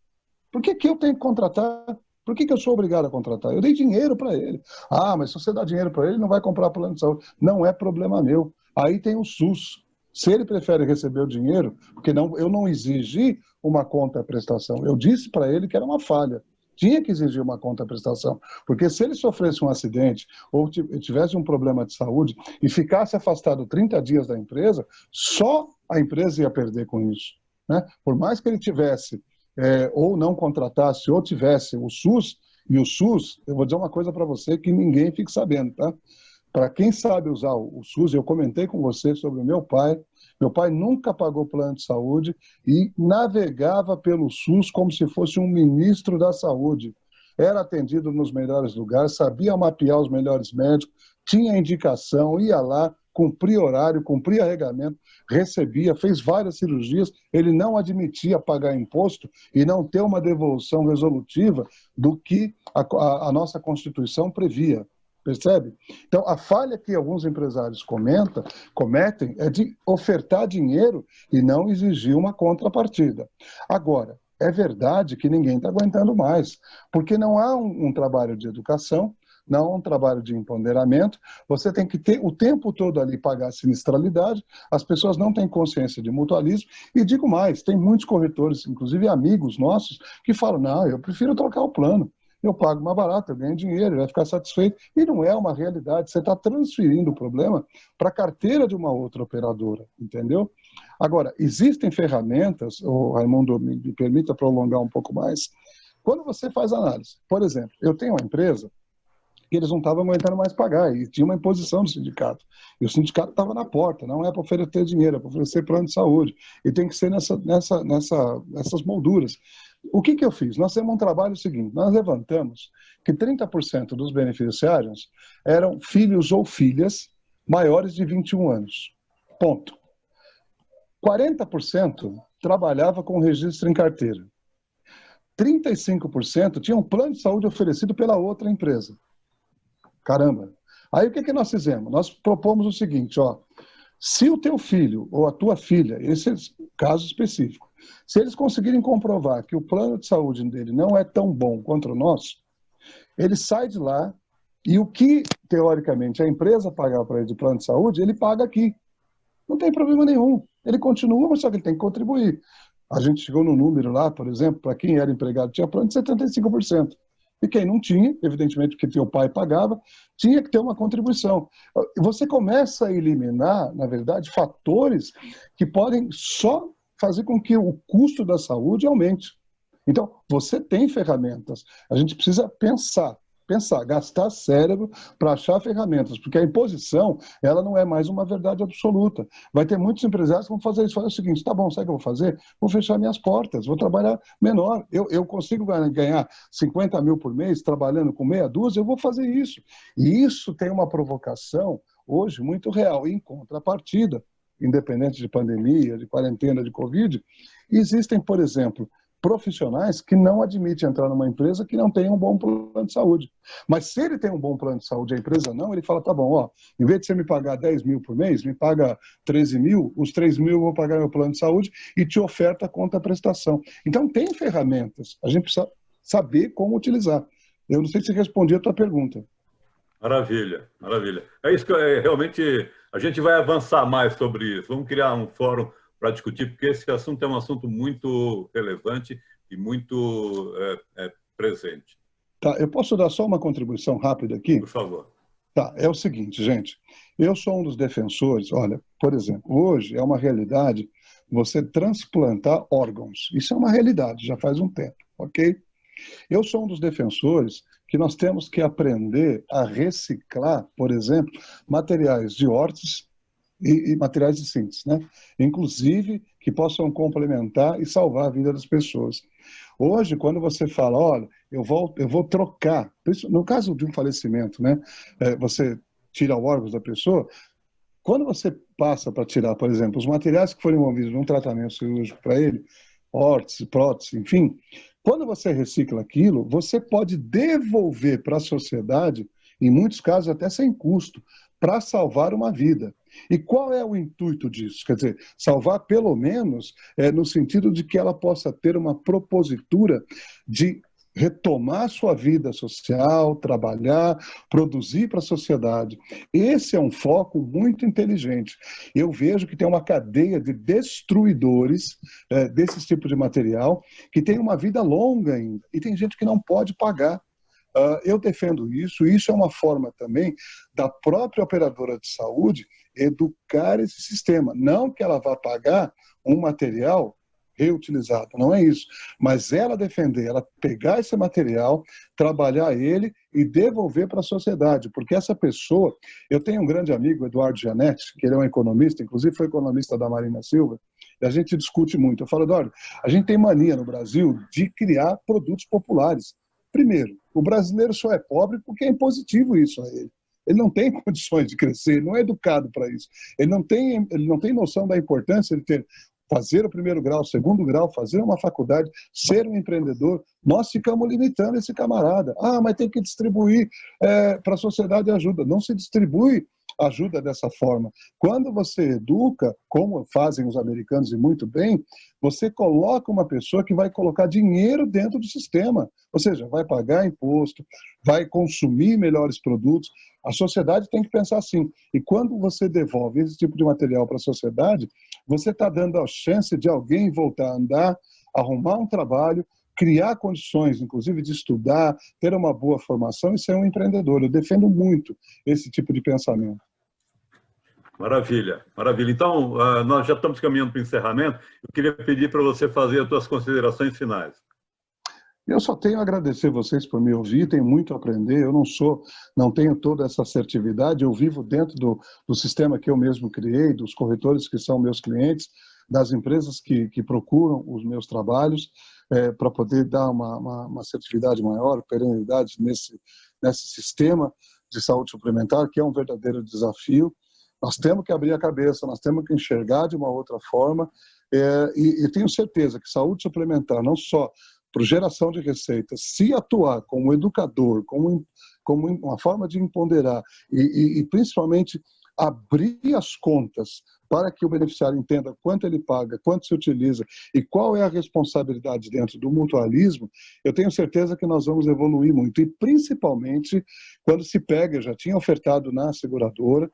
Por que eu tenho que contratar? Por que eu sou obrigado a contratar? Eu dei dinheiro para ele. Ah, mas se você dá dinheiro para ele, não vai comprar plano de saúde. Não é problema meu. Aí tem o SUS. Se ele prefere receber o dinheiro, porque eu não exigi uma conta-prestação. Eu disse para ele que era uma falha. Tinha que exigir uma conta-prestação. Porque se ele sofresse um acidente ou tivesse um problema de saúde e ficasse afastado 30 dias da empresa, só a empresa ia perder com isso. Né? Por mais que ele tivesse ou não contratasse ou tivesse o SUS, e o SUS, eu vou dizer uma coisa para você que ninguém fique sabendo, tá? Para quem sabe usar o SUS, eu comentei com você sobre o meu pai. Meu pai nunca pagou plano de saúde e navegava pelo SUS como se fosse um ministro da saúde. Era atendido nos melhores lugares, sabia mapear os melhores médicos, tinha indicação, ia lá, cumpria horário, cumpria regamento, recebia, fez várias cirurgias. Ele não admitia pagar imposto e não ter uma devolução resolutiva do que a nossa Constituição previa. Percebe? Então, a falha que alguns empresários cometem é de ofertar dinheiro e não exigir uma contrapartida. Agora, é verdade que ninguém está aguentando mais, porque não há um trabalho de educação, não há um trabalho de empoderamento, você tem que ter o tempo todo ali pagar a sinistralidade, as pessoas não têm consciência de mutualismo, e digo mais, tem muitos corretores, inclusive amigos nossos, que falam, não, eu prefiro trocar o plano. Eu pago mais barato, eu ganho dinheiro, ele vai ficar satisfeito. E não é uma realidade, você está transferindo o problema para a carteira de uma outra operadora, entendeu? Agora, existem ferramentas, Raimundo, me permita prolongar um pouco mais, quando você faz análise. Por exemplo, eu tenho uma empresa que eles não estavam aguentando mais pagar, e tinha uma imposição do sindicato. E o sindicato estava na porta, não é para oferecer dinheiro, é para oferecer plano de saúde. E tem que ser nessas molduras. O que eu fiz? Nós temos um trabalho seguinte, nós levantamos que 30% dos beneficiários eram filhos ou filhas maiores de 21 anos. Ponto. 40% trabalhava com registro em carteira. 35% tinham um plano de saúde oferecido pela outra empresa. Caramba. Aí o que nós fizemos? Nós propomos o seguinte, ó, se o teu filho ou a tua filha, esse é o caso específico, se eles conseguirem comprovar que o plano de saúde dele não é tão bom quanto o nosso, ele sai de lá e o que, teoricamente, a empresa pagar para ele de plano de saúde, ele paga aqui. Não tem problema nenhum. Ele continua, mas só que ele tem que contribuir. A gente chegou no número lá, por exemplo, para quem era empregado tinha plano de 75%. E quem não tinha, evidentemente porque teu pai pagava, tinha que ter uma contribuição. Você começa a eliminar, na verdade, fatores que podem só fazer com que o custo da saúde aumente. Então, você tem ferramentas. A gente precisa pensar, gastar cérebro para achar ferramentas, porque a imposição, ela não é mais uma verdade absoluta. Vai ter muitos empresários que vão fazer isso, fazer o seguinte, tá bom, sabe o que eu vou fazer? Vou fechar minhas portas, vou trabalhar menor. Eu consigo ganhar 50 mil por mês trabalhando com meia dúzia, eu vou fazer isso. E isso tem uma provocação, hoje, muito real. Em contrapartida, independente de pandemia, de quarentena, de Covid, existem, por exemplo, profissionais que não admitem entrar numa empresa que não tem um bom plano de saúde. Mas se ele tem um bom plano de saúde e a empresa não, ele fala, tá bom, ó, em vez de você me pagar 10 mil por mês, me paga 13 mil, os 3 mil eu vou pagar meu plano de saúde e te oferta contra a prestação. Então tem ferramentas, a gente precisa saber como utilizar. Eu não sei se respondi a tua pergunta. Maravilha, maravilha. É isso que realmente a gente vai avançar mais sobre isso. Vamos criar um fórum para discutir, porque esse assunto é um assunto muito relevante e muito presente. Tá, eu posso dar só uma contribuição rápida aqui? Por favor. Tá, é o seguinte, gente, eu sou um dos defensores, olha, por exemplo, hoje é uma realidade você transplantar órgãos. Isso é uma realidade, já faz um tempo, ok? Eu sou um dos defensores que nós temos que aprender a reciclar, por exemplo, materiais de órtese e materiais de síntese, né? Inclusive que possam complementar e salvar a vida das pessoas. Hoje, quando você fala, olha, eu vou trocar, no caso de um falecimento, né? Você tira o órgão da pessoa, quando você passa para tirar, por exemplo, os materiais que foram envolvidos num tratamento cirúrgico para ele, órtese, prótese, enfim, quando você recicla aquilo, você pode devolver para a sociedade, em muitos casos até sem custo, para salvar uma vida. E qual é o intuito disso? Quer dizer, salvar pelo menos no sentido de que ela possa ter uma propositura de retomar sua vida social, trabalhar, produzir para a sociedade. Esse é um foco muito inteligente. Eu vejo que tem uma cadeia de destruidores desse tipo de material que tem uma vida longa ainda. E tem gente que não pode pagar. Eu defendo isso, e isso é uma forma também da própria operadora de saúde educar esse sistema. Não que ela vá pagar um material reutilizado, não é isso. Mas ela defender, ela pegar esse material, trabalhar ele e devolver para a sociedade. Porque essa pessoa, eu tenho um grande amigo, Eduardo Gianetti, que ele é um economista, inclusive foi economista da Marina Silva, e a gente discute muito. Eu falo, Eduardo, a gente tem mania no Brasil de criar produtos populares. Primeiro, o brasileiro só é pobre porque é impositivo isso a ele. Ele não tem condições de crescer, não é educado para isso. Ele não tem noção da importância de fazer o primeiro grau, o segundo grau, fazer uma faculdade, ser um empreendedor. Nós ficamos limitando esse camarada. Ah, mas tem que distribuir para a sociedade ajuda. Não se distribui ajuda dessa forma. Quando você educa, como fazem os americanos e muito bem, você coloca uma pessoa que vai colocar dinheiro dentro do sistema, ou seja, vai pagar imposto, vai consumir melhores produtos. A sociedade tem que pensar assim. E quando você devolve esse tipo de material para a sociedade, você está dando a chance de alguém voltar a andar, arrumar um trabalho, criar condições, inclusive, de estudar, ter uma boa formação e ser um empreendedor. Eu defendo muito esse tipo de pensamento. Maravilha, maravilha. Então, nós já estamos caminhando para o encerramento. Eu queria pedir para você fazer as suas considerações finais. Eu só tenho a agradecer vocês por me ouvir, tenho muito a aprender. Eu não tenho toda essa assertividade, eu vivo dentro do sistema que eu mesmo criei, dos corretores que são meus clientes, das empresas que procuram os meus trabalhos, para poder dar uma assertividade maior, perenidade nesse sistema de saúde suplementar, que é um verdadeiro desafio. Nós temos que abrir a cabeça, nós temos que enxergar de uma outra forma, e tenho certeza que saúde suplementar, não só por geração de receitas, se atuar como educador, como uma forma de empoderar e principalmente abrir as contas para que o beneficiário entenda quanto ele paga, quanto se utiliza e qual é a responsabilidade dentro do mutualismo, eu tenho certeza que nós vamos evoluir muito. E principalmente quando se pega, eu já tinha ofertado na seguradora,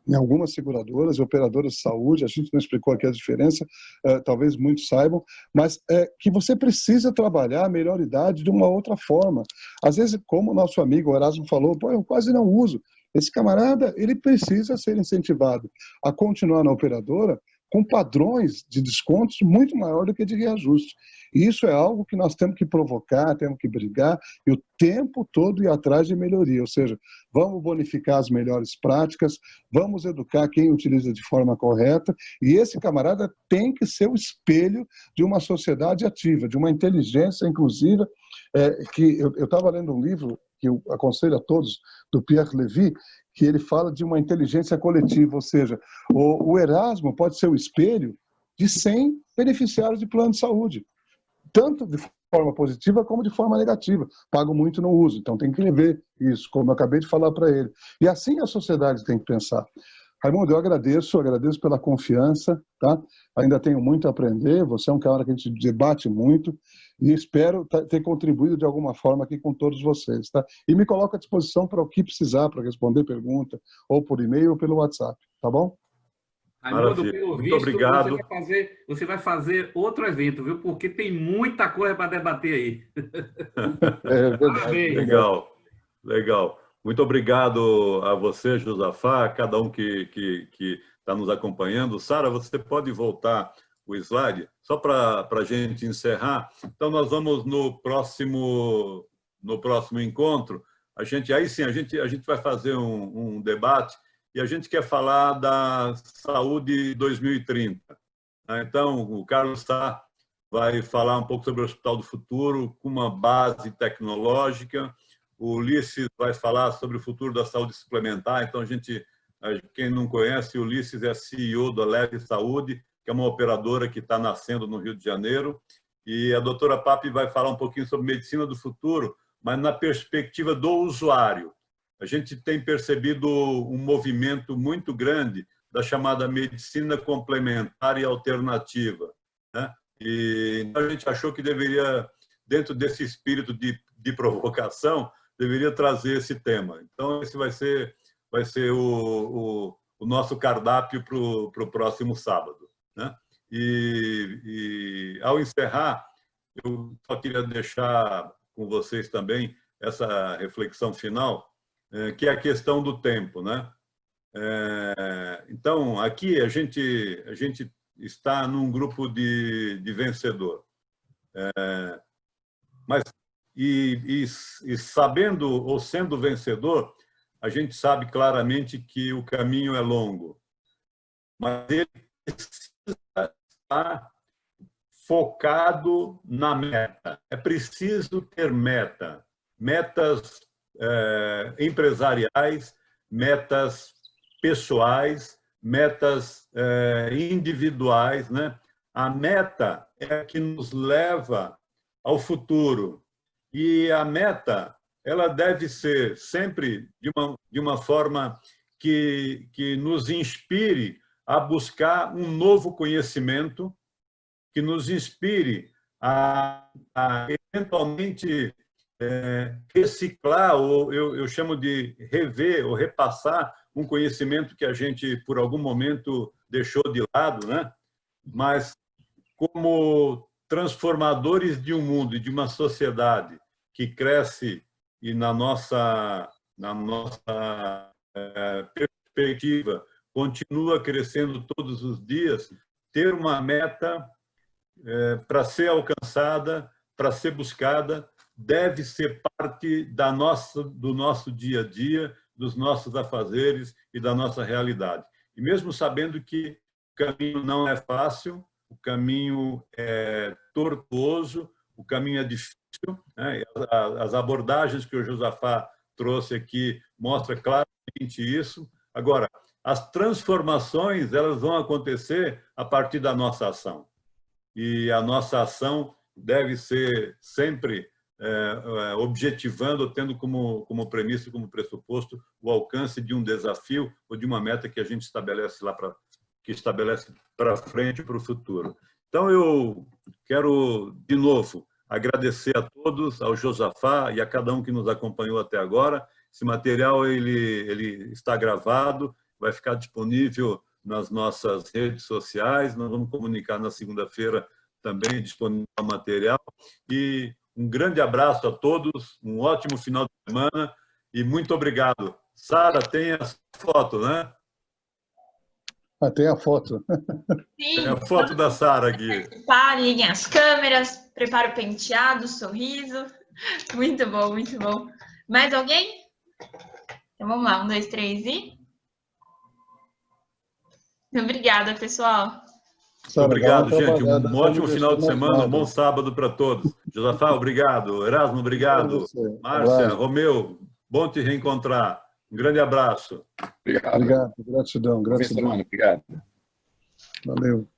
em algumas seguradoras e operadoras de saúde, a gente não explicou aqui a diferença, talvez muitos saibam, mas que você precisa trabalhar a melhor idade de uma outra forma. Às vezes, como o nosso amigo Erasmo falou, eu quase não uso. Esse camarada, ele precisa ser incentivado a continuar na operadora com padrões de descontos muito maior do que de reajuste. E isso é algo que nós temos que provocar, temos que brigar e o tempo todo ir atrás de melhoria. Ou seja, vamos bonificar as melhores práticas, vamos educar quem utiliza de forma correta e esse camarada tem que ser o espelho de uma sociedade ativa, de uma inteligência inclusiva. Que eu estava lendo um livro que eu aconselho a todos, do Pierre Levy, que ele fala de uma inteligência coletiva, ou seja, o Erasmo pode ser o espelho de 100 beneficiários de plano de saúde. tanto de forma positiva como de forma negativa. Pago muito, não uso. Então tem que rever isso, como eu acabei de falar para ele. E assim a sociedade tem que pensar. Raimundo, eu agradeço pela confiança, tá? Ainda tenho muito a aprender, você é um cara que a gente debate muito e espero ter contribuído de alguma forma aqui com todos vocês, tá? E me coloco à disposição para o que precisar, para responder pergunta, ou por e-mail ou pelo WhatsApp, tá bom? Raimundo, pelo Muito visto, obrigado. você vai fazer outro evento, viu? Porque tem muita coisa para debater aí. É verdade. Parabéns. Legal, legal. Muito obrigado a você, Josafá, a cada um que está nos acompanhando. Sara, você pode voltar o slide, só para a gente encerrar. Então, nós vamos no próximo encontro. Aí sim, a gente vai fazer um debate e a gente quer falar da saúde 2030. Então, o Carlos Sá vai falar um pouco sobre o Hospital do Futuro, com uma base tecnológica. O Ulisses vai falar sobre o futuro da saúde suplementar. Então, quem não conhece, o Ulisses é CEO da Leve Saúde, que é uma operadora que está nascendo no Rio de Janeiro. E a doutora Papi vai falar um pouquinho sobre medicina do futuro, mas na perspectiva do usuário. A gente tem percebido um movimento muito grande da chamada medicina complementar e alternativa, né? E então a gente achou que deveria, dentro desse espírito de provocação, deveria trazer esse tema. Então, esse vai ser o nosso cardápio para o próximo sábado, né? E ao encerrar, eu só queria deixar com vocês também essa reflexão final, que é a questão do tempo, né? Então, aqui a gente está num grupo de vencedor. Mas, sabendo ou sendo vencedor, a gente sabe claramente que o caminho é longo. Mas ele precisa estar focado na meta. É preciso ter meta. Metas empresariais, metas pessoais, metas individuais, né? A meta é a que nos leva ao futuro. E a meta, ela deve ser sempre de uma forma que nos inspire a buscar um novo conhecimento, que nos inspire a eventualmente reciclar, ou eu chamo de rever ou repassar um conhecimento que a gente, por algum momento, deixou de lado, né? Mas como transformadores de um mundo e de uma sociedade que cresce e na nossa perspectiva continua crescendo todos os dias, ter uma meta para ser alcançada, para ser buscada, deve ser parte do nosso dia a dia, dos nossos afazeres e da nossa realidade. E mesmo sabendo que o caminho não é fácil, o caminho é tortuoso, o caminho é difícil, né? As abordagens que o Josafá trouxe aqui mostram claramente isso. Agora, as transformações elas vão acontecer a partir da nossa ação. E a nossa ação deve ser sempre objetivando, tendo como premissa, como pressuposto, o alcance de um desafio ou de uma meta que a gente estabelece para frente, para o futuro. Então, eu quero, de novo, agradecer a todos, ao Josafá e a cada um que nos acompanhou até agora. Esse material ele está gravado, vai ficar disponível nas nossas redes sociais, nós vamos comunicar na segunda-feira também disponível o material. E um grande abraço a todos, um ótimo final de semana e muito obrigado. Sara, tem a foto, né? Tem a foto. Sim. Tem a foto da Sara aqui. Liguem as câmeras, prepara o penteado, o sorriso. Muito bom, muito bom. Mais alguém? Então vamos lá, 1, 2, 3 e... Obrigada, pessoal. Sara, obrigado, gente. Um ótimo final de semana, um bom sábado para todos. Josafá, obrigado. Erasmo, obrigado. Márcia, Romeu, bom te reencontrar. Um grande abraço. Obrigado. Gratidão. Boa semana, obrigado. Valeu.